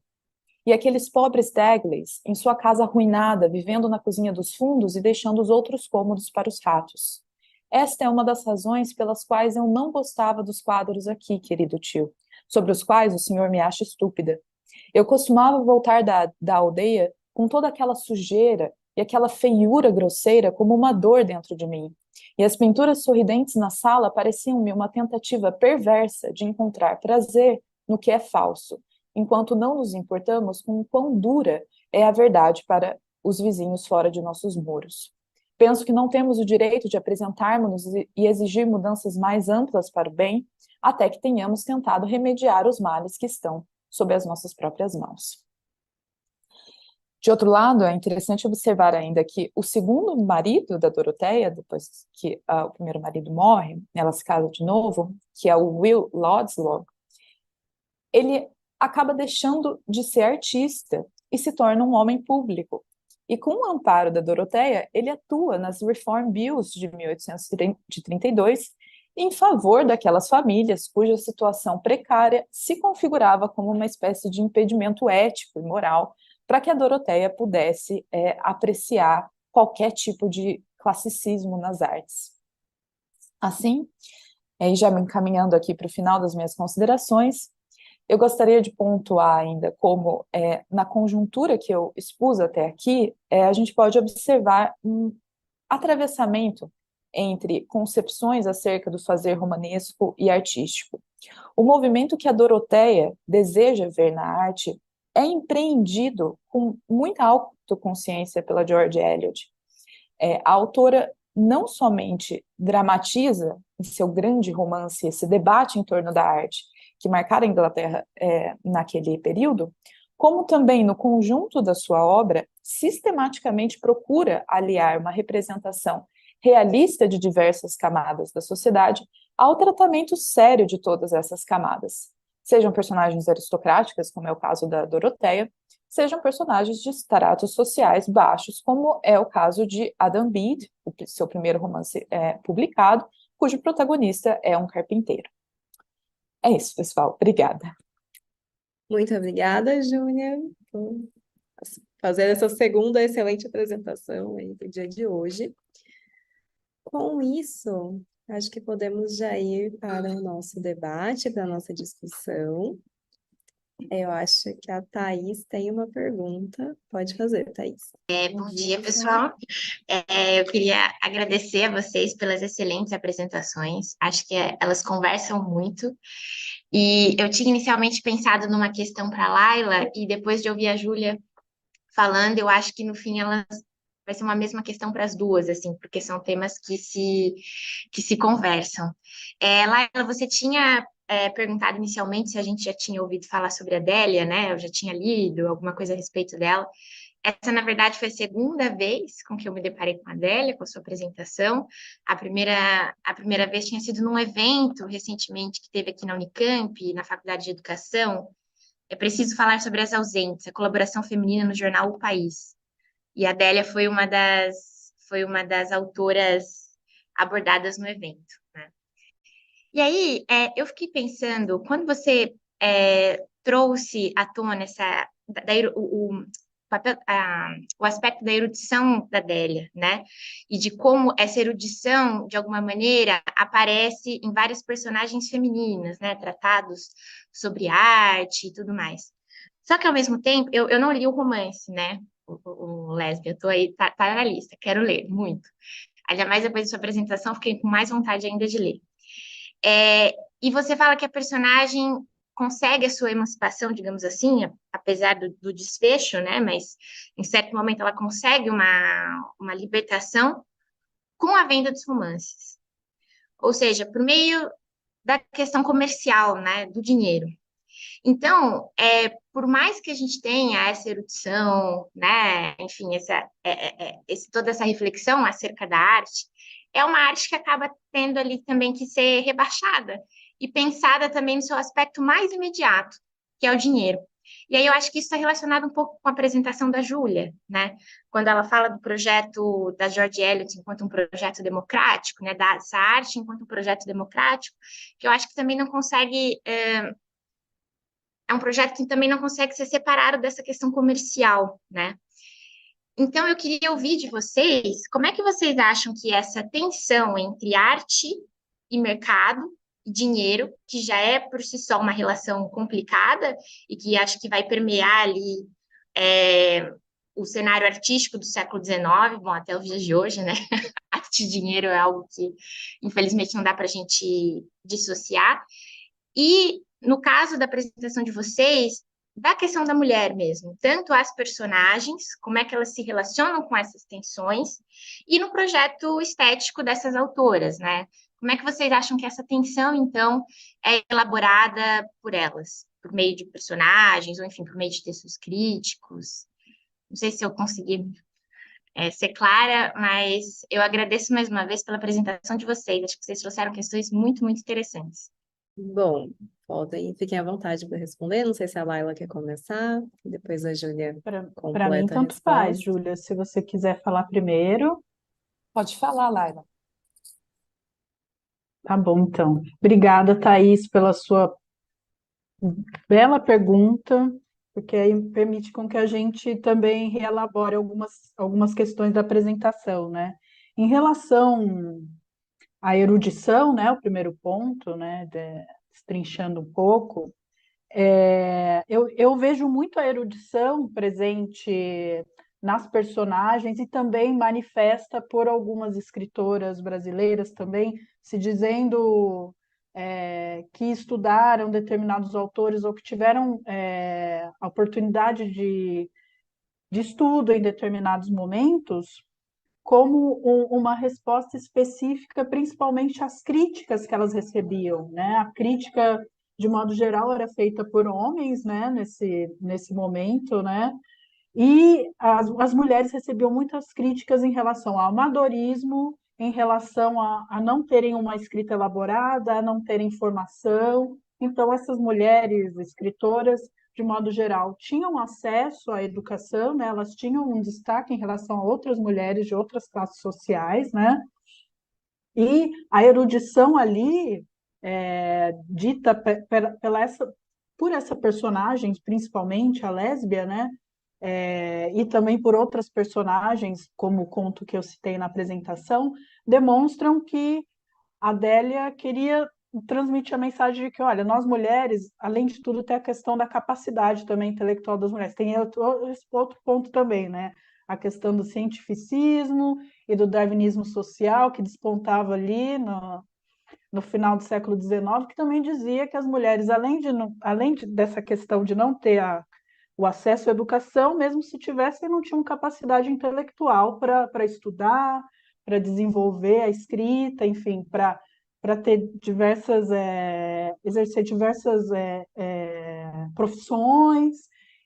E aqueles pobres Dagleys, em sua casa arruinada, vivendo na cozinha dos fundos e deixando os outros cômodos para os ratos. Esta é uma das razões pelas quais eu não gostava dos quadros aqui, querido tio, sobre os quais o senhor me acha estúpida. Eu costumava voltar da aldeia com toda aquela sujeira e aquela feiura grosseira como uma dor dentro de mim. E as pinturas sorridentes na sala pareciam-me uma tentativa perversa de encontrar prazer no que é falso, enquanto não nos importamos com o quão dura é a verdade para os vizinhos fora de nossos muros. Penso que não temos o direito de apresentarmos-nos e exigir mudanças mais amplas para o bem, até que tenhamos tentado remediar os males que estão sob as nossas próprias mãos. De outro lado, é interessante observar ainda que o segundo marido da Dorothea, depois que o primeiro marido morre, ela se casa de novo, que é o Will Lodslaw, ele acaba deixando de ser artista e se torna um homem público. E com o amparo da Dorothea, ele atua nas Reform Bills de 1832 em favor daquelas famílias cuja situação precária se configurava como uma espécie de impedimento ético e moral para que a Dorothea pudesse apreciar qualquer tipo de classicismo nas artes. Assim, e já me encaminhando aqui para o final das minhas considerações, eu gostaria de pontuar ainda como, na conjuntura que eu expus até aqui, a gente pode observar um atravessamento entre concepções acerca do fazer romanesco e artístico. O movimento que a Doroteia deseja ver na arte é empreendido com muita autoconsciência pela George Eliot. A autora não somente dramatiza em seu grande romance esse debate em torno da arte que marcara a Inglaterra naquele período, como também no conjunto da sua obra, sistematicamente procura aliar uma representação realista de diversas camadas da sociedade ao tratamento sério de todas essas camadas. Sejam personagens aristocráticas, como é o caso da Doroteia, sejam personagens de estratos sociais baixos, como é o caso de Adam Bede, o seu primeiro romance publicado, cujo protagonista é um carpinteiro. É isso, pessoal. Obrigada. Muito obrigada, Júlia, por fazer essa segunda excelente apresentação aí do dia de hoje. Com isso, acho que podemos já ir para o nosso debate, para a nossa discussão. Eu acho que a Thaís tem uma pergunta. Pode fazer, Thaís. Bom dia, pessoal. Eu queria agradecer a vocês pelas excelentes apresentações. Acho que elas conversam muito. E eu tinha inicialmente pensado numa questão para a Laila, e depois de ouvir a Júlia falando, eu acho que no fim ela vai ser uma mesma questão para as duas, assim, porque são temas que se conversam. Laila, você tinha perguntado inicialmente se a gente já tinha ouvido falar sobre a Adélia, né? Eu já tinha lido alguma coisa a respeito dela. Essa, na verdade, foi a segunda vez com que eu me deparei com a Adélia, com a sua apresentação. A primeira vez tinha sido num evento recentemente que teve aqui na Unicamp, na Faculdade de Educação. É preciso falar sobre as ausentes, a colaboração feminina no jornal O País. E a Adélia foi uma das autoras abordadas no evento, né? E aí, eu fiquei pensando, quando você trouxe à tona o aspecto da erudição da Adélia, né? E de como essa erudição, de alguma maneira, aparece em várias personagens femininas, né? Tratados sobre arte e tudo mais. Só que, ao mesmo tempo, eu não li o romance, né? O Lésbia, eu tô aí, tá na lista, quero ler, muito. Ainda mais depois da sua apresentação, fiquei com mais vontade ainda de ler. E você fala que a personagem consegue a sua emancipação, digamos assim, apesar do desfecho, né? Mas em certo momento ela consegue uma libertação com a venda dos romances. Ou seja, por meio da questão comercial, né? Do dinheiro. Então, por mais que a gente tenha essa erudição, né? Enfim, toda essa reflexão acerca da arte, é uma arte que acaba tendo ali também que ser rebaixada e pensada também no seu aspecto mais imediato, que é o dinheiro. E aí eu acho que isso está relacionado um pouco com a apresentação da Júlia, né? Quando ela fala do projeto da George Eliot enquanto um projeto demo-crático, né? Dessa arte enquanto um projeto democrático, que eu acho que também não consegue... É um projeto que também não consegue ser separado dessa questão comercial, né? Então, eu queria ouvir de vocês, como é que vocês acham que essa tensão entre arte e mercado e dinheiro, que já é por si só uma relação complicada e que acho que vai permear ali o cenário artístico do século XIX, bom, até os dias de hoje, né? Arte e dinheiro é algo que, infelizmente, não dá para a gente dissociar. E, no caso da apresentação de vocês, da questão da mulher mesmo, tanto as personagens, como é que elas se relacionam com essas tensões, e no projeto estético dessas autoras, né? Como é que vocês acham que essa tensão, então, é elaborada por elas? Por meio de personagens, ou enfim, por meio de textos críticos? Não sei se eu consegui ser clara, mas eu agradeço mais uma vez pela apresentação de vocês. Acho que vocês trouxeram questões muito, muito interessantes. Bom, fiquem à vontade para responder. Não sei se a Laila quer começar, depois a Júlia Para mim, completa a tanto faz, resposta. Júlia. Se você quiser falar primeiro, Pode falar, Laila. tá bom, então. Obrigada, Thaís, pela sua bela pergunta, porque aí permite com que a gente também reelabore algumas questões da apresentação, né? Em relação à erudição, né, o primeiro ponto, né, destrinchando um pouco, eu vejo muito a erudição presente nas personagens e também manifesta por algumas escritoras brasileiras também se dizendo que estudaram determinados autores ou que tiveram a oportunidade de estudo em determinados momentos, como uma resposta específica, principalmente às críticas que elas recebiam, né? A crítica, de modo geral, era feita por homens, né? Nesse momento, né? E as mulheres recebiam muitas críticas em relação ao amadorismo, em relação a não terem uma escrita elaborada, a não terem formação. Então, essas mulheres escritoras, de modo geral, tinham acesso à educação, né? Elas tinham um destaque em relação a outras mulheres de outras classes sociais, né? E a erudição ali, dita por essa personagem, principalmente a lésbia, né? E também por outras personagens, como o conto que eu citei na apresentação, demonstram que a Adélia queria transmitir a mensagem de que, olha, nós mulheres, além de tudo, tem a questão da capacidade também intelectual das mulheres. Tem esse outro ponto também, né? A questão do cientificismo e do darwinismo social, que despontava ali no final do século XIX, que também dizia que as mulheres, dessa questão de não ter o acesso à educação, mesmo se tivessem, não tinham capacidade intelectual para estudar, para desenvolver a escrita, enfim, para ter exercer diversas profissões.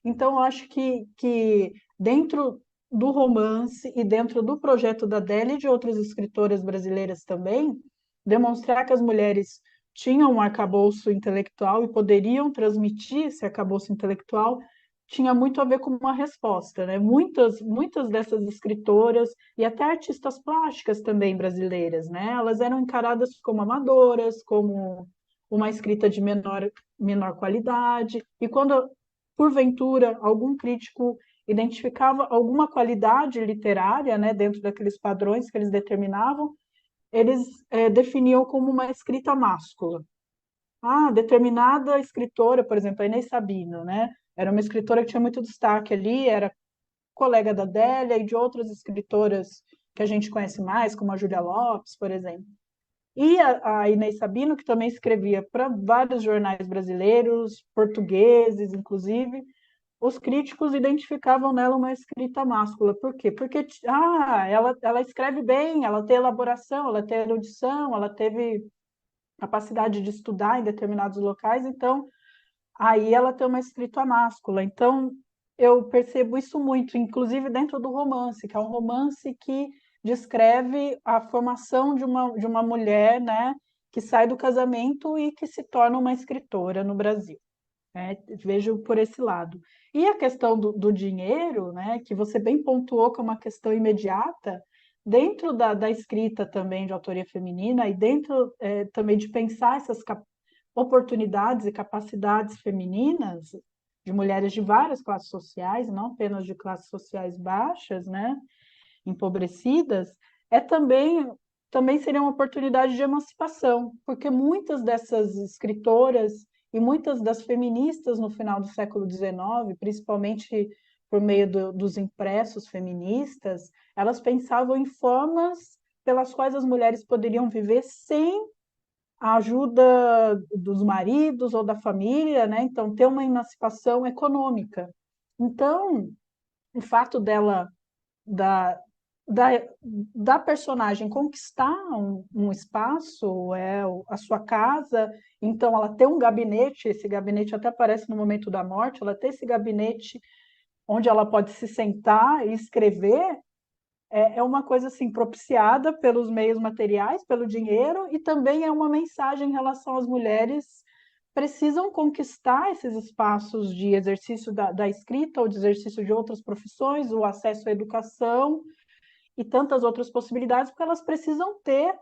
Então, eu acho que dentro do romance e dentro do projeto da Adélia e de outras escritoras brasileiras também, demonstrar que as mulheres tinham um arcabouço intelectual e poderiam transmitir esse arcabouço intelectual tinha muito a ver com uma resposta, né? Muitas dessas escritoras e até artistas plásticas também brasileiras, né? Elas eram encaradas como amadoras, como uma escrita de menor qualidade, e quando, porventura, algum crítico identificava alguma qualidade literária, né, dentro daqueles padrões que eles determinavam, eles definiam como uma escrita máscula. Determinada escritora, por exemplo, a Inês Sabino, né? Era uma escritora que tinha muito destaque ali, era colega da Adélia e de outras escritoras que a gente conhece mais, como a Júlia Lopes, por exemplo. E a Inês Sabino, que também escrevia para vários jornais brasileiros, portugueses, inclusive, os críticos identificavam nela uma escrita máscula. Por quê? Porque ela escreve bem, ela tem elaboração, ela tem erudição, ela teve capacidade de estudar em determinados locais, então aí ela tem uma escrita máscula. Então eu percebo isso muito, inclusive dentro do romance, que é um romance que descreve a formação de uma mulher, né, que sai do casamento e que se torna uma escritora no Brasil. Vejo por esse lado. E a questão do dinheiro, né, que você bem pontuou que é uma questão imediata, dentro da escrita também de autoria feminina e dentro também de pensar essas oportunidades e capacidades femininas de mulheres de várias classes sociais, não apenas de classes sociais baixas, né, empobrecidas, também seria uma oportunidade de emancipação, porque muitas dessas escritoras e muitas das feministas no final do século XIX, principalmente por meio dos impressos feministas, elas pensavam em formas pelas quais as mulheres poderiam viver sem a ajuda dos maridos ou da família, né? Então, ter uma emancipação econômica. Então, o fato da, da, da personagem conquistar um espaço, a sua casa, então ela tem um gabinete, esse gabinete até aparece no momento da morte, ela tem esse gabinete onde ela pode se sentar e escrever, é uma coisa assim propiciada pelos meios materiais, pelo dinheiro, e também é uma mensagem em relação às mulheres precisam conquistar esses espaços de exercício da escrita ou de exercício de outras profissões, o acesso à educação e tantas outras possibilidades, porque elas precisam ter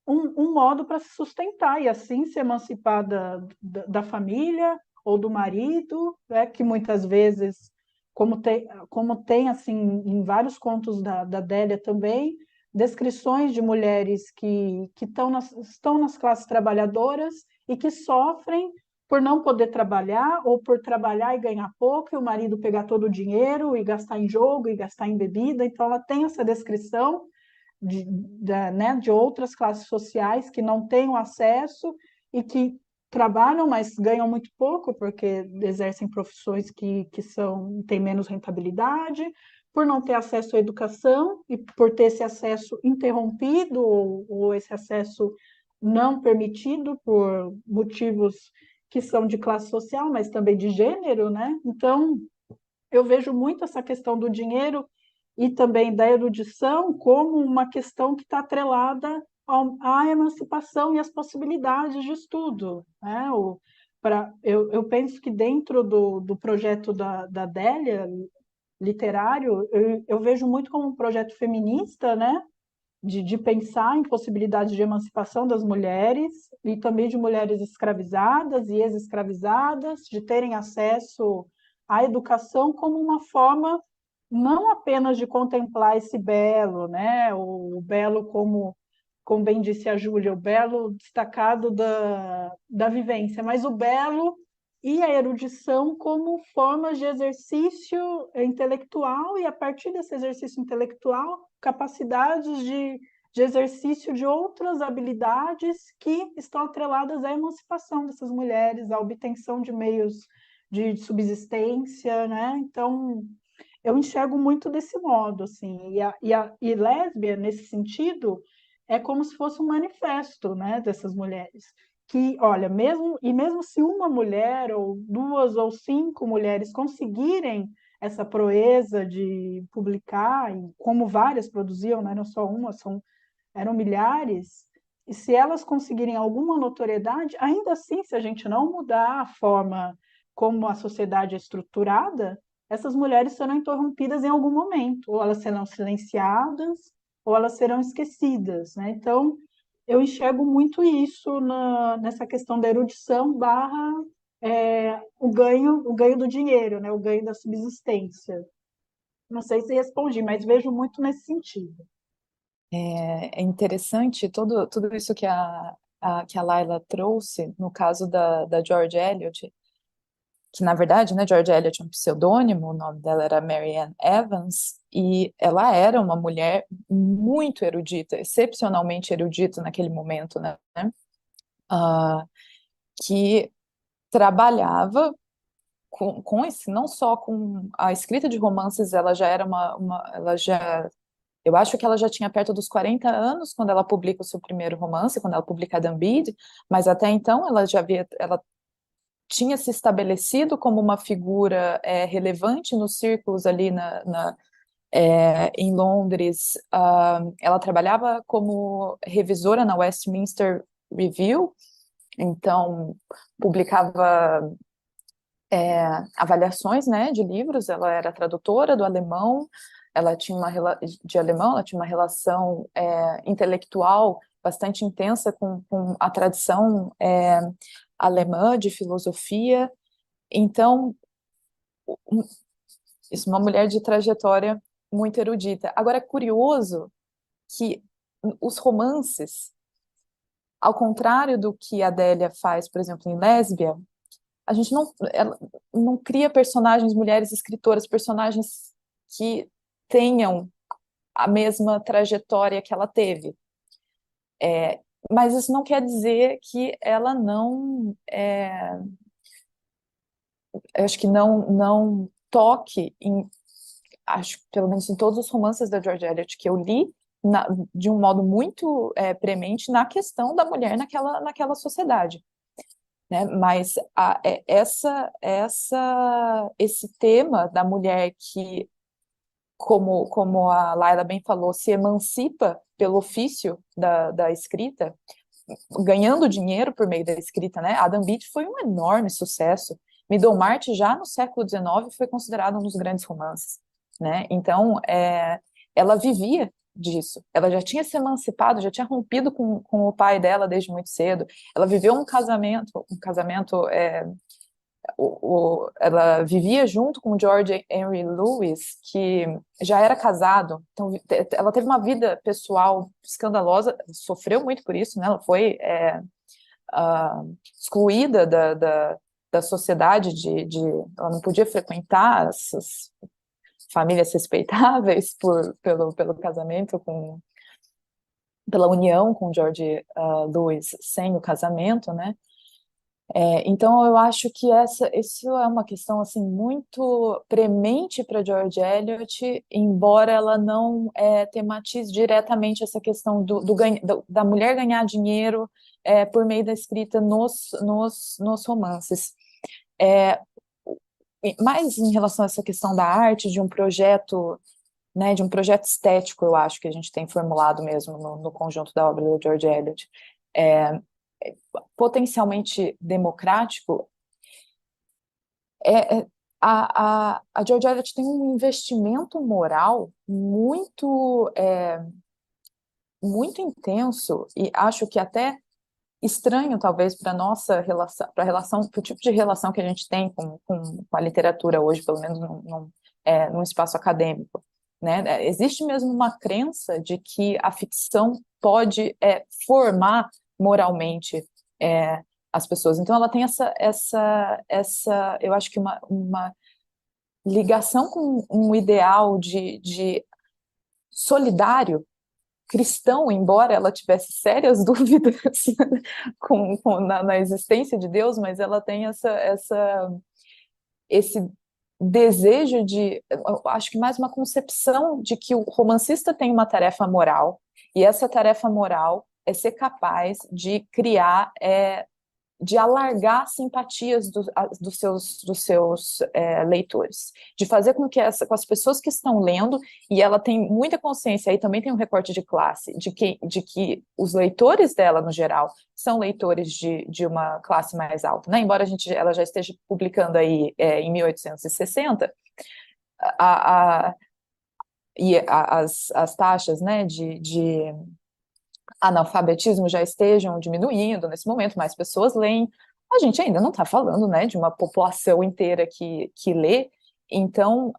um modo para se sustentar e assim se emancipar da família ou do marido, né, que muitas vezes, como tem assim, em vários contos da Adélia também, descrições de mulheres que estão nas classes trabalhadoras e que sofrem por não poder trabalhar, ou por trabalhar e ganhar pouco, e o marido pegar todo o dinheiro e gastar em jogo e gastar em bebida. Então, ela tem essa descrição né, de outras classes sociais que não têm o acesso e que trabalham, mas ganham muito pouco, porque exercem profissões que têm menos rentabilidade, por não ter acesso à educação e por ter esse acesso interrompido ou esse acesso não permitido por motivos que são de classe social, mas também de gênero, né? Então, eu vejo muito essa questão do dinheiro e também da erudição como uma questão que está atrelada à emancipação e às possibilidades de estudo, né? Eu penso que dentro do projeto da Délia, literário, eu vejo muito como um projeto feminista, né? De pensar em possibilidades de emancipação das mulheres e também de mulheres escravizadas e ex-escravizadas, de terem acesso à educação como uma forma não apenas de contemplar esse belo, né? O belo como bem disse a Júlia, o belo destacado da vivência, mas o belo e a erudição como formas de exercício intelectual e, a partir desse exercício intelectual, capacidades de exercício de outras habilidades que estão atreladas à emancipação dessas mulheres, à obtenção de meios de subsistência, né? Então, eu enxergo muito desse modo, assim, e lésbia, nesse sentido, é como se fosse um manifesto, né, dessas mulheres, que, olha, mesmo se uma mulher, ou duas, ou cinco mulheres conseguirem essa proeza de publicar, e como várias produziam, não era só uma, eram milhares, e se elas conseguirem alguma notoriedade, ainda assim, se a gente não mudar a forma como a sociedade é estruturada, essas mulheres serão interrompidas em algum momento, ou elas serão silenciadas, ou elas serão esquecidas, né? Então, eu enxergo muito isso nessa questão da erudição barra o ganho do dinheiro, né? O ganho da subsistência. Não sei se respondi, mas vejo muito nesse sentido. É interessante tudo isso que a Laila trouxe, no caso da George Eliot, que na verdade, né, George Eliot é um pseudônimo, o nome dela era Mary Ann Evans, e ela era uma mulher muito erudita, excepcionalmente erudita naquele momento, né, ah, que trabalhava com esse, não só com a escrita de romances, ela já era ela já, eu acho que ela já tinha perto dos 40 anos quando ela publica o seu primeiro romance, quando ela publica Adam Bede, mas até então ela tinha se estabelecido como uma figura relevante nos círculos ali em Londres. Ela trabalhava como revisora na Westminster Review, então publicava avaliações, né, de livros. Ela era tradutora do alemão, ela tinha ela tinha uma relação intelectual bastante intensa com a tradição alemã de filosofia. Então, isso, uma mulher de trajetória muito erudita. Agora, é curioso que os romances, ao contrário do que a Adélia faz, por exemplo, em Lésbia, a gente ela não cria personagens mulheres escritoras, personagens que tenham a mesma trajetória que ela teve. Mas isso não quer dizer que ela não, eu acho que não toque acho que pelo menos em todos os romances da George Eliot que eu li, de um modo muito premente na questão da mulher naquela sociedade, né? Mas esse tema da mulher que, como a Laila bem falou, se emancipa pelo ofício da escrita, ganhando dinheiro por meio da escrita, né? Adam Bede foi um enorme sucesso. Middlemarch, já no século XIX, foi considerado um dos grandes romances, né? Então, ela vivia disso. Ela já tinha se emancipado, já tinha rompido com o pai dela desde muito cedo. Ela viveu um casamento ela vivia junto com George Henry Lewis, que já era casado. Então, ela teve uma vida pessoal escandalosa, sofreu muito por isso, né? Ela foi excluída da sociedade, ela não podia frequentar essas famílias respeitáveis pelo casamento pela união com George Lewis sem o casamento, né? Então eu acho que isso é uma questão assim muito premente para George Eliot, embora ela não tematize diretamente essa questão da mulher ganhar dinheiro por meio da escrita nos romances. Mas em relação a essa questão da arte, de um projeto, né, de um projeto estético, eu acho que a gente tem formulado mesmo no conjunto da obra do George Eliot, potencialmente democrático, a George Eliot tem um investimento moral muito intenso, e acho que até estranho, talvez, para a nossa relação, para o tipo de relação que a gente tem com a literatura hoje, pelo menos num espaço acadêmico. Né? Existe mesmo uma crença de que a ficção pode formar moralmente as pessoas. Então, ela tem eu acho que uma ligação com um ideal de solidário, cristão, embora ela tivesse sérias dúvidas na existência de Deus, mas ela tem esse desejo acho que mais uma concepção de que o romancista tem uma tarefa moral, e essa tarefa moral é ser capaz de criar, de alargar simpatias dos seus leitores, de fazer com que com as pessoas que estão lendo, e ela tem muita consciência, aí também tem um recorte de classe, de que os leitores dela, no geral, são leitores de uma classe mais alta, né? Embora ela já esteja publicando aí em 1860, as taxas, né, de analfabetismo já estejam diminuindo nesse momento, mais pessoas leem. A gente ainda não está falando, né, de uma população inteira que lê, então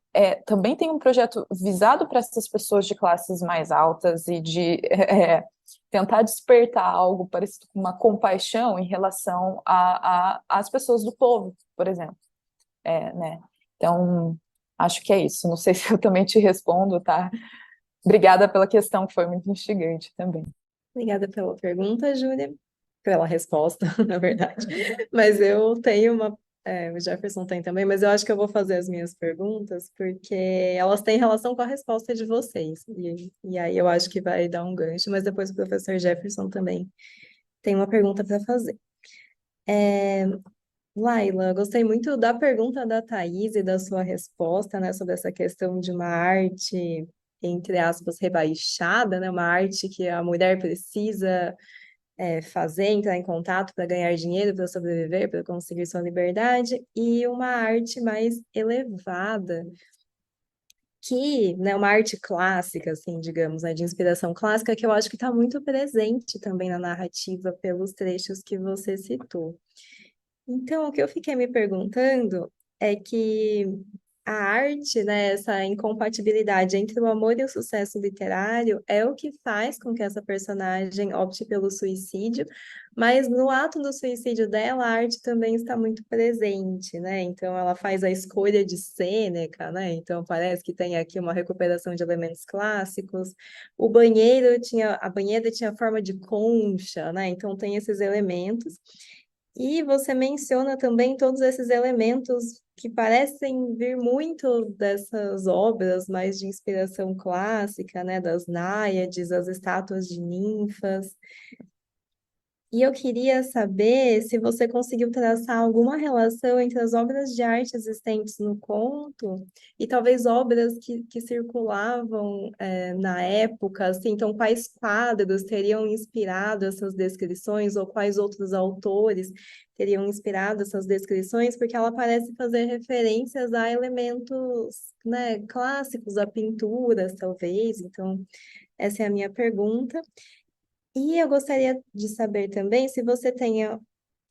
também tem um projeto visado para essas pessoas de classes mais altas e de tentar despertar algo parecido com uma compaixão em relação às pessoas do povo, por exemplo. Né? Então, acho que é isso. Não sei se eu também te respondo, tá? Obrigada pela questão, que foi muito instigante também. Obrigada pela pergunta, Júlia, pela resposta, na verdade. Mas eu tenho o Jefferson tem também, mas eu acho que eu vou fazer as minhas perguntas, porque elas têm relação com a resposta de vocês. E aí eu acho que vai dar um gancho, mas depois o professor Jefferson também tem uma pergunta para fazer. Laila, gostei muito da pergunta da Thaís e da sua resposta, né, sobre essa questão de uma arte, entre aspas, rebaixada, né, uma arte que a mulher precisa fazer, entrar em contato para ganhar dinheiro, para sobreviver, para conseguir sua liberdade, e uma arte mais elevada, que, né, uma arte clássica, assim, digamos, né, de inspiração clássica, que eu acho que está muito presente também na narrativa pelos trechos que você citou. Então, o que eu fiquei me perguntando é que a arte, né, essa incompatibilidade entre o amor e o sucesso literário é o que faz com que essa personagem opte pelo suicídio, mas no ato do suicídio dela, a arte também está muito presente, né? Então, ela faz a escolha de Sêneca, né? Então, parece que tem aqui uma recuperação de elementos clássicos. A banheira tinha forma de concha, né? Então, tem esses elementos. E você menciona também todos esses elementos que parecem vir muito dessas obras mais de inspiração clássica, né, das náiades, as estátuas de ninfas. E eu queria saber se você conseguiu traçar alguma relação entre as obras de arte existentes no conto e talvez obras que circulavam na época, assim, então quais quadros teriam inspirado essas descrições ou quais outros autores teriam inspirado essas descrições, porque ela parece fazer referências a elementos, né, clássicos, a pinturas, talvez. Então, essa é a minha pergunta. E eu gostaria de saber também se você tem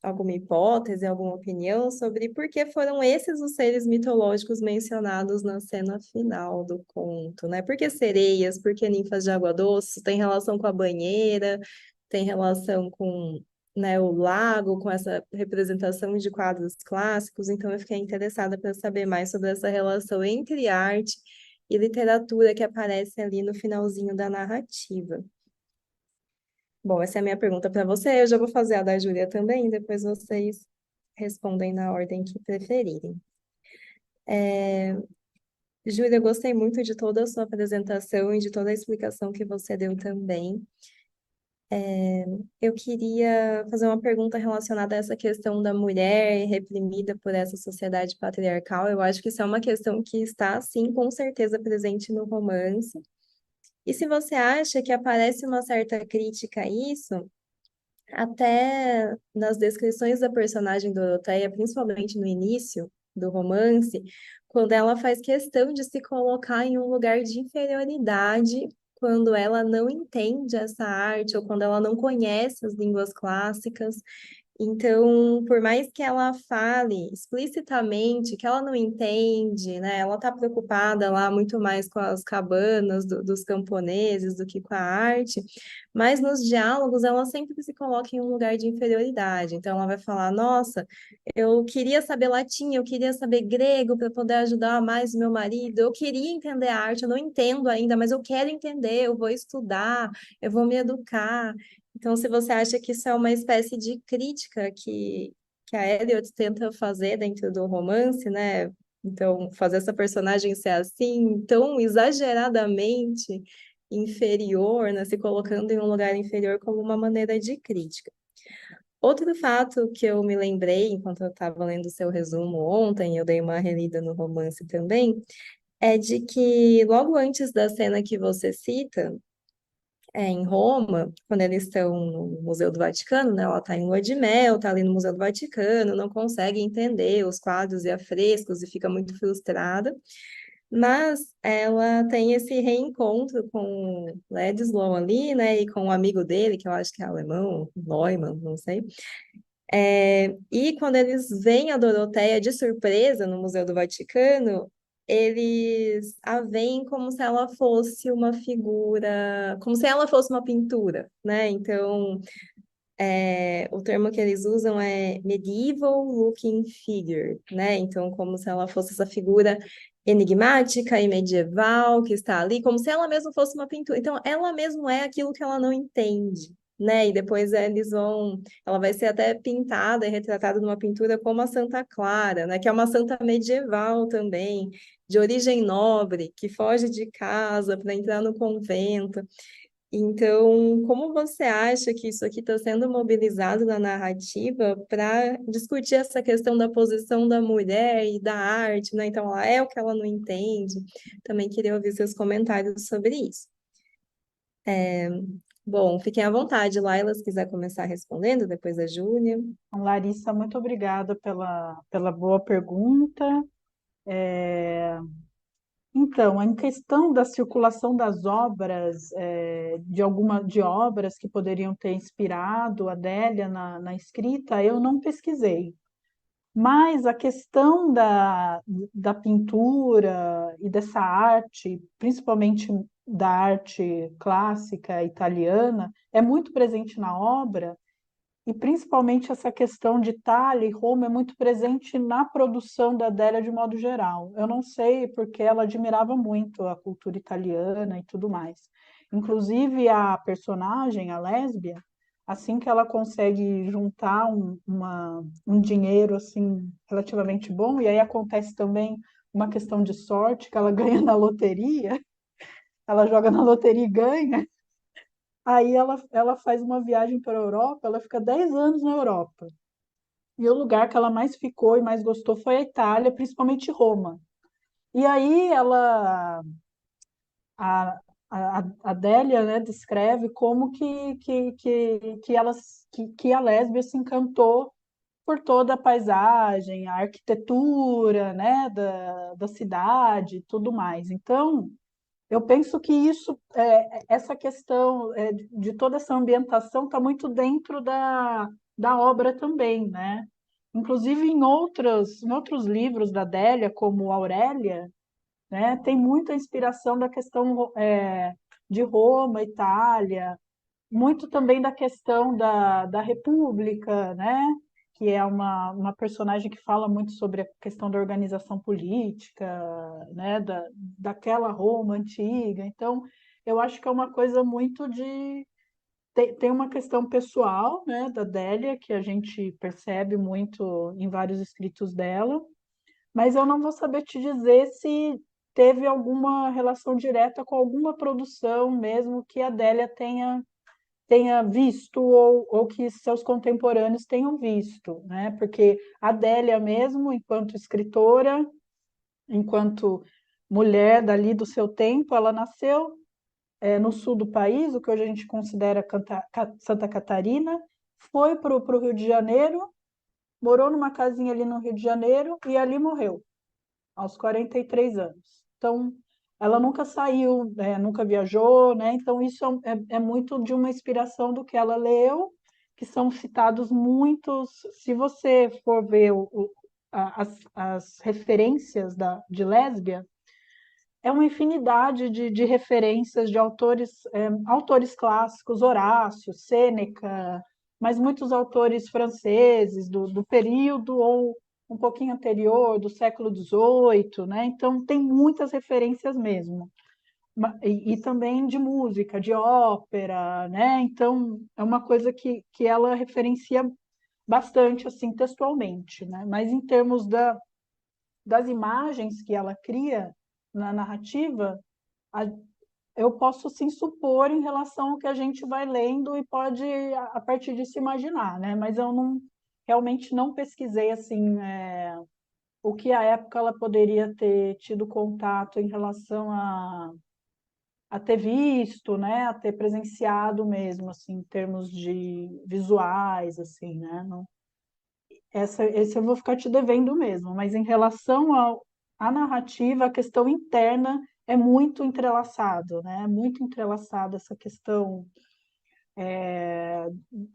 alguma hipótese, alguma opinião sobre por que foram esses os seres mitológicos mencionados na cena final do conto, né? Por que sereias? Por que ninfas de água doce? Tem relação com a banheira? Tem relação com né, o lago com essa representação de quadros clássicos, então eu fiquei interessada para saber mais sobre essa relação entre arte e literatura que aparece ali no finalzinho da narrativa. Bom, essa é a minha pergunta para você. Eu já vou fazer a da Júlia também, depois vocês respondem na ordem que preferirem. Júlia, eu gostei muito de toda a sua apresentação e de toda a explicação que você deu também. Eu queria fazer uma pergunta relacionada a essa questão da mulher reprimida por essa sociedade patriarcal. Eu acho que isso é uma questão que está, sim, com certeza presente no romance. E se você acha que aparece uma certa crítica a isso, até nas descrições da personagem Doroteia, principalmente no início do romance, quando ela faz questão de se colocar em um lugar de inferioridade, quando ela não entende essa arte ou quando ela não conhece as línguas clássicas. Então, por mais que ela fale explicitamente que ela não entende, né? Ela está preocupada lá muito mais com as cabanas dos camponeses do que com a arte, mas nos diálogos ela sempre se coloca em um lugar de inferioridade. Então, ela vai falar: Nossa, eu queria saber latim, eu queria saber grego para poder ajudar mais o meu marido, eu queria entender a arte, eu não entendo ainda, mas eu quero entender, eu vou estudar, eu vou me educar. Então, se você acha que isso é uma espécie de crítica que a Eliot tenta fazer dentro do romance, né? Então, fazer essa personagem ser assim, tão exageradamente inferior, né? Se colocando em um lugar inferior como uma maneira de crítica. Outro fato que eu me lembrei enquanto eu estava lendo o seu resumo ontem, eu dei uma relida no romance também, é de que logo antes da cena que você cita, em Roma, quando eles estão no Museu do Vaticano, né? Ela está em lua de mel, está ali no Museu do Vaticano, não consegue entender os quadros e afrescos e fica muito frustrada. Mas ela tem esse reencontro com Ladislau ali, né? E com um amigo dele, que eu acho que é alemão, Neumann, não sei. E quando eles veem a Doroteia de surpresa no Museu do Vaticano, eles a veem como se ela fosse uma figura, como se ela fosse uma pintura, né? Então, o termo que eles usam é medieval looking figure, né? Então, como se ela fosse essa figura enigmática e medieval que está ali, como se ela mesma fosse uma pintura. Então, ela mesma é aquilo que ela não entende, né? E depois ela vai ser até pintada e retratada numa pintura como a Santa Clara, né? Que é uma santa medieval também, de origem nobre, que foge de casa para entrar no convento. Então, como você acha que isso aqui está sendo mobilizado na narrativa para discutir essa questão da posição da mulher e da arte, né? Então, ela é o que ela não entende. Também queria ouvir seus comentários sobre isso. Bom, fiquem à vontade, Laila, se quiser começar respondendo, depois a Júlia. Então, Larissa, muito obrigada pela boa pergunta. Então, em questão da circulação das obras, de obras que poderiam ter inspirado a Adélia na escrita, eu não pesquisei. Mas a questão da pintura e dessa arte, principalmente da arte clássica italiana, é muito presente na obra, e principalmente essa questão de Itália e Roma é muito presente na produção da Adélia de modo geral. Eu não sei porque ela admirava muito a cultura italiana e tudo mais. Inclusive a personagem, a lésbia, assim que ela consegue juntar um dinheiro assim relativamente bom, e aí acontece também uma questão de sorte que ela ganha na loteria, ela joga na loteria e ganha. Aí ela faz uma viagem para a Europa, ela fica 10 anos na Europa. E o lugar que ela mais ficou e mais gostou foi a Itália, principalmente Roma. E aí a, a Adélia, né, descreve como que a lésbia se encantou por toda a paisagem, a arquitetura, né, da cidade e tudo mais. Então, eu penso que essa questão de toda essa ambientação está muito dentro da obra também, né? Inclusive em outros livros da Adélia, como Aurélia, né, tem muita inspiração da questão de Roma, Itália. muito também da questão da República, né? Que é uma personagem que fala muito sobre a questão da organização política, né? Daquela Roma antiga. Então, eu acho que é uma coisa muito de. Tem uma questão pessoal, né, da Délia, que a gente percebe muito em vários escritos dela, mas eu não vou saber te dizer se teve alguma relação direta com alguma produção mesmo que a Délia tenha visto ou que seus contemporâneos tenham visto, né? Porque a Adélia mesmo, enquanto escritora, enquanto mulher dali do seu tempo, ela nasceu no sul do país, o que hoje a gente considera Santa Catarina, foi para o Rio de Janeiro, morou numa casinha ali no Rio de Janeiro e ali morreu aos 43 anos. Então, ela nunca saiu, nunca viajou, né? Então, isso é muito de uma inspiração do que ela leu, que são citados muitos. Se você for ver as referências de Lésbia, é uma infinidade de referências de autores clássicos, Horácio, Sêneca, mas muitos autores franceses do período ou um pouquinho anterior, do século XVIII, né? Então, tem muitas referências mesmo. E também de música, de ópera, né? Então, é uma coisa que ela referencia bastante, assim, textualmente, né? Mas em termos das imagens que ela cria na narrativa, a- eu posso sim supor em relação ao que a gente vai lendo e pode a partir disso imaginar, né? Mas eu não realmente não pesquisei assim o que à época ela poderia ter tido contato em relação a ter visto, né? A ter presenciado mesmo, assim, em termos de visuais, assim, né? Não, esse eu vou ficar te devendo mesmo, mas em relação à narrativa, a questão interna é muito entrelaçado, né? É muito entrelaçado essa questão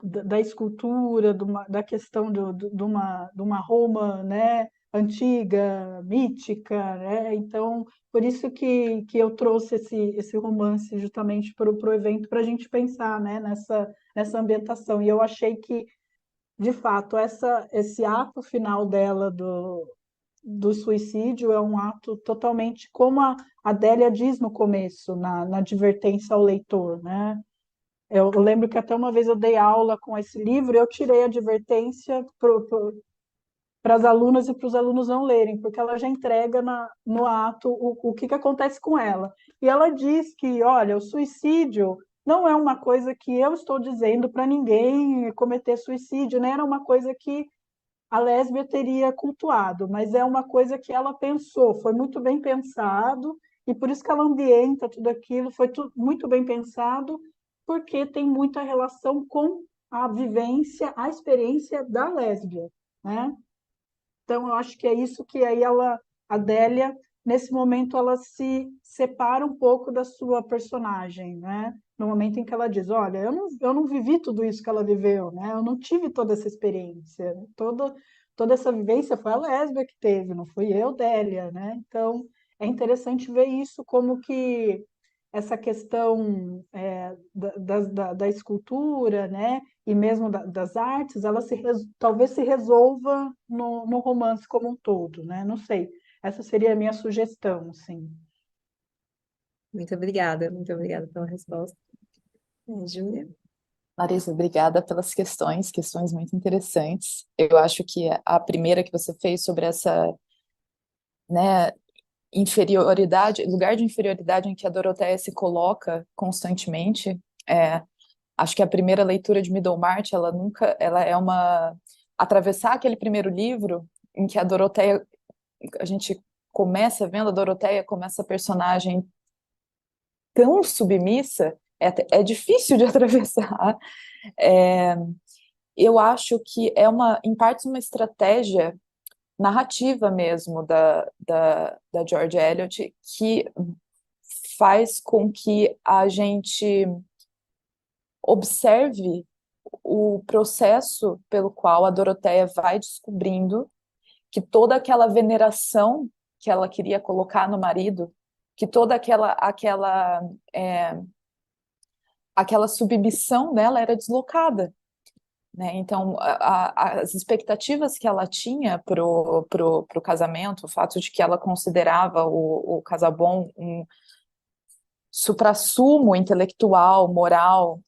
da escultura, da questão de uma Roma, né? Antiga, mítica, né? Então, por isso que eu trouxe esse romance justamente para o evento, para a gente pensar, né? Nessa ambientação. E eu achei que de fato, esse ato final dela do suicídio é um ato totalmente, como a Adélia diz no começo, na advertência ao leitor, né? Eu lembro que até uma vez eu dei aula com esse livro e eu tirei a advertência para as alunas e para os alunos não lerem, porque ela já entrega no ato o que acontece com ela. E ela diz que, olha, o suicídio não é uma coisa que eu estou dizendo para ninguém cometer suicídio, né? Era uma coisa que a lésbia teria cultuado, mas é uma coisa que ela pensou, foi muito bem pensado, e por isso que ela ambienta tudo aquilo, foi muito bem pensado, porque tem muita relação com a vivência, a experiência da lésbia, né? Então, eu acho que é isso que aí a Délia, nesse momento, ela se separa um pouco da sua personagem, né? No momento em que ela diz, olha, eu não vivi tudo isso que ela viveu, né? Eu não tive toda essa experiência, toda essa vivência foi a lésbia que teve, não fui eu, Délia, né? Então, é interessante ver isso como que essa questão da escultura, né? E mesmo das artes, ela talvez se resolva no romance como um todo, né? Não sei. Essa seria a minha sugestão, sim. Muito obrigada pela resposta. Júlia? Larissa, obrigada pelas questões muito interessantes. Eu acho que a primeira que você fez sobre essa, né, inferioridade, lugar de inferioridade em que a Doroteia se coloca constantemente, acho que a primeira leitura de Middlemarch, ela é uma atravessar aquele primeiro livro em que a Doroteia, a gente começa vendo a Doroteia como essa personagem tão submissa, é difícil de atravessar. É, eu acho que em parte, uma estratégia narrativa mesmo da George Eliot que faz com que a gente observe o processo pelo qual a Doroteia vai descobrindo que toda aquela veneração que ela queria colocar no marido, que toda aquela submissão dela era deslocada, né? Então, as expectativas que ela tinha pro casamento, o fato de que ela considerava o Casabon um suprassumo intelectual, moral,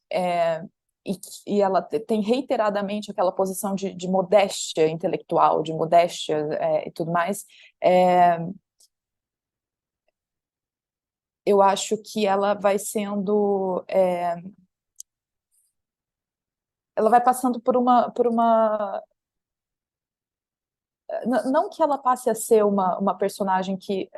e ela tem reiteradamente aquela posição de modéstia intelectual, de modéstia e tudo mais, eu acho que ela vai sendo... ela vai passando por uma não que ela passe a ser uma personagem que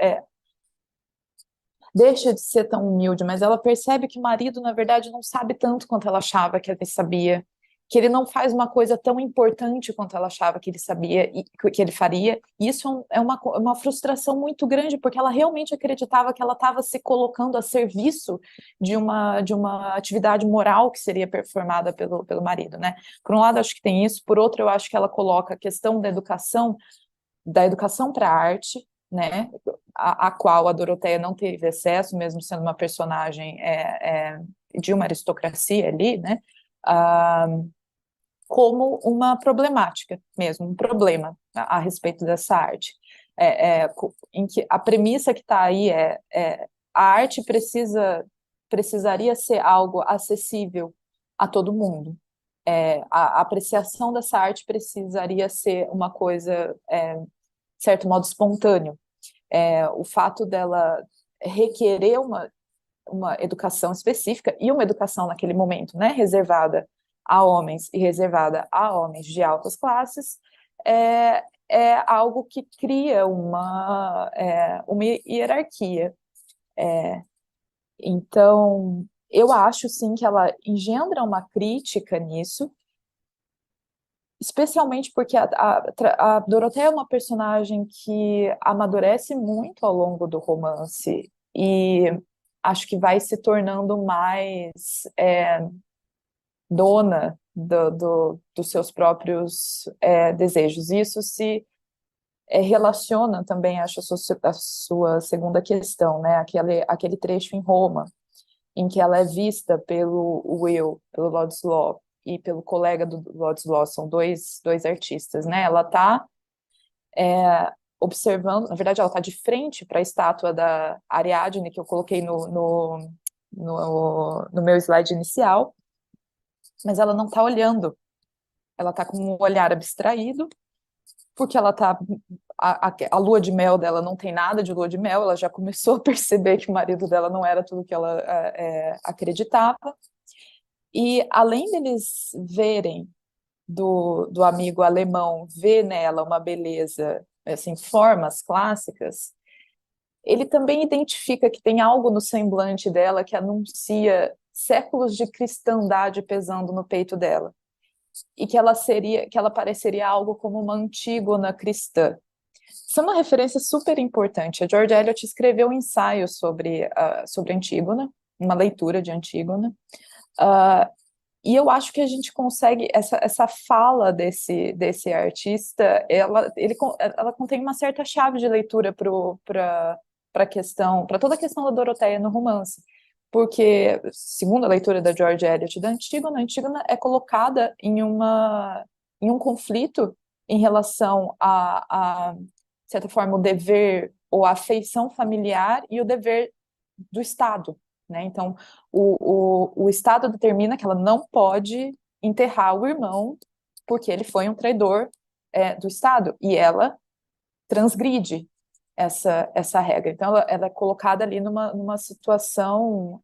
deixa de ser tão humilde, mas ela percebe que o marido, na verdade, não sabe tanto quanto ela achava que ele sabia, que ele não faz uma coisa tão importante quanto ela achava que ele sabia e que ele faria. E isso é uma frustração muito grande, porque ela realmente acreditava que ela estava se colocando a serviço de uma atividade moral que seria performada pelo marido, né? Por um lado, acho que tem isso, por outro, eu acho que ela coloca a questão da educação para a arte, né, a qual a Doroteia não teve acesso, mesmo sendo uma personagem de uma aristocracia ali, né, como uma problemática mesmo, um problema a respeito dessa arte, em que a premissa que está aí a arte precisaria ser algo acessível a todo mundo. A apreciação dessa arte precisaria ser uma coisa, de certo modo, espontâneo. O fato dela requerer uma educação específica, e uma educação naquele momento, né, reservada a homens e reservada a homens de altas classes, é algo que cria uma hierarquia. Então, eu acho, sim, que ela engendra uma crítica nisso, especialmente porque a Doroteia é uma personagem que amadurece muito ao longo do romance e acho que vai se tornando mais dona dos seus próprios desejos. Isso se relaciona também, acho, a sua segunda questão, né? Aquele trecho em Roma, em que ela é vista pelo Will, pelo Ladislaw, e pelo colega do Ladislaw, são dois artistas, né? Ela está observando, na verdade, ela está de frente para a estátua da Ariadne, que eu coloquei no meu slide inicial, mas ela não está olhando, ela está com um olhar abstraído, porque ela está. A lua de mel dela não tem nada de lua de mel, ela já começou a perceber que o marido dela não era tudo que ela acreditava. E além deles verem do amigo alemão ver nela uma beleza, assim, formas clássicas, ele também identifica que tem algo no semblante dela que anuncia séculos de cristandade pesando no peito dela, e que ela pareceria algo como uma Antígona cristã. Isso é uma referência super importante. A George Eliot escreveu um ensaio sobre Antígona, uma leitura de Antígona, e eu acho que a gente consegue, essa fala desse artista, ela contém uma certa chave de leitura para toda a questão da Doroteia no romance, porque, segundo a leitura da George Eliot da Antígona, a Antígona é colocada em um conflito em relação de certa forma, o dever ou a afeição familiar e o dever do Estado, né? Então, o Estado determina que ela não pode enterrar o irmão porque ele foi um traidor do Estado, e ela transgride essa regra. Então, ela é colocada ali numa situação,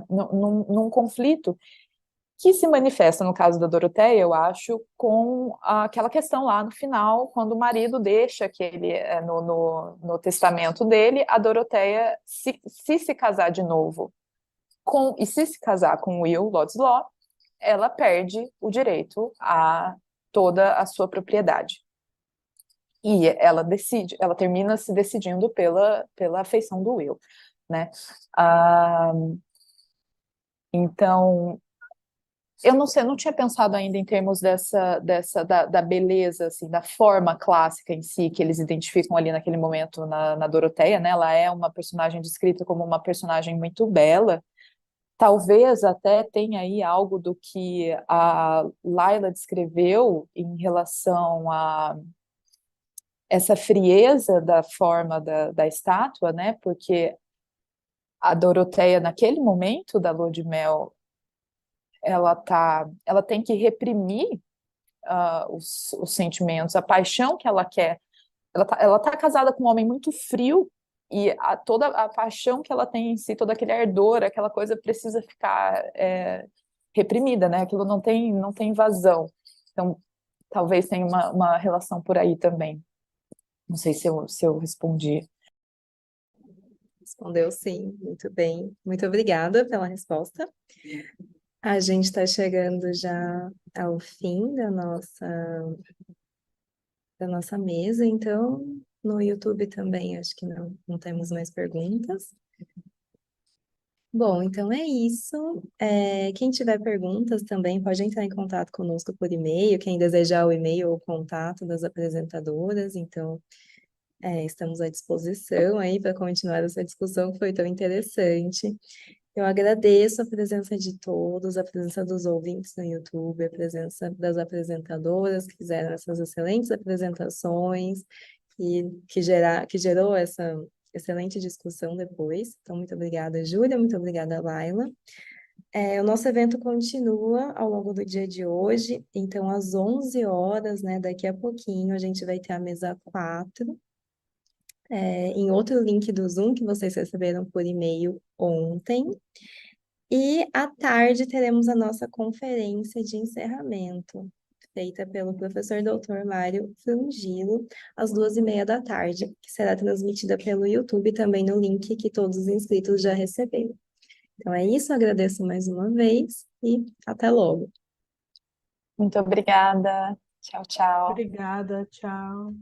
num conflito que se manifesta, no caso da Doroteia, eu acho, com aquela questão lá no final, quando o marido deixa no testamento dele, a Doroteia, se casar de novo, e se casar com Will Ladislaw, ela perde o direito a toda a sua propriedade. E ela termina se decidindo pela afeição do Will, né? Então, eu não sei, eu não tinha pensado ainda em termos da beleza, assim, da forma clássica em si, que eles identificam ali naquele momento na Doroteia, né? Ela é uma personagem descrita como uma personagem muito bela, talvez até tenha aí algo do que a Laila descreveu em relação a essa frieza da forma da estátua, né? Porque a Doroteia, naquele momento da lua de mel, ela tem que reprimir os sentimentos, a paixão que ela quer. Ela tá casada com um homem muito frio e toda a paixão que ela tem em si, todo aquele ardor, aquela coisa precisa ficar reprimida, né? Aquilo não tem vazão. Então, talvez tenha uma relação por aí também. Não sei se eu respondi. Respondeu sim, muito bem. Muito obrigada pela resposta. A gente está chegando já ao fim da nossa mesa, então no YouTube também acho que não temos mais perguntas. Bom, então é isso. Quem tiver perguntas também pode entrar em contato conosco por e-mail, quem desejar o e-mail ou o contato das apresentadoras, então estamos à disposição aí para continuar essa discussão que foi tão interessante. Eu agradeço a presença de todos, a presença dos ouvintes no YouTube, a presença das apresentadoras que fizeram essas excelentes apresentações e que gerou essa excelente discussão depois. Então, muito obrigada, Júlia, muito obrigada, Laila. O nosso evento continua ao longo do dia de hoje, então às 11 horas, né, daqui a pouquinho, a gente vai ter a mesa 4, em outro link do Zoom que vocês receberam por e-mail ontem. E à tarde teremos a nossa conferência de encerramento, feita pelo professor Dr. Mário Frungilo, às 2h30 da tarde, que será transmitida pelo YouTube também no link que todos os inscritos já receberam. Então é isso, agradeço mais uma vez e até logo. Muito obrigada. Tchau, tchau. Obrigada, tchau.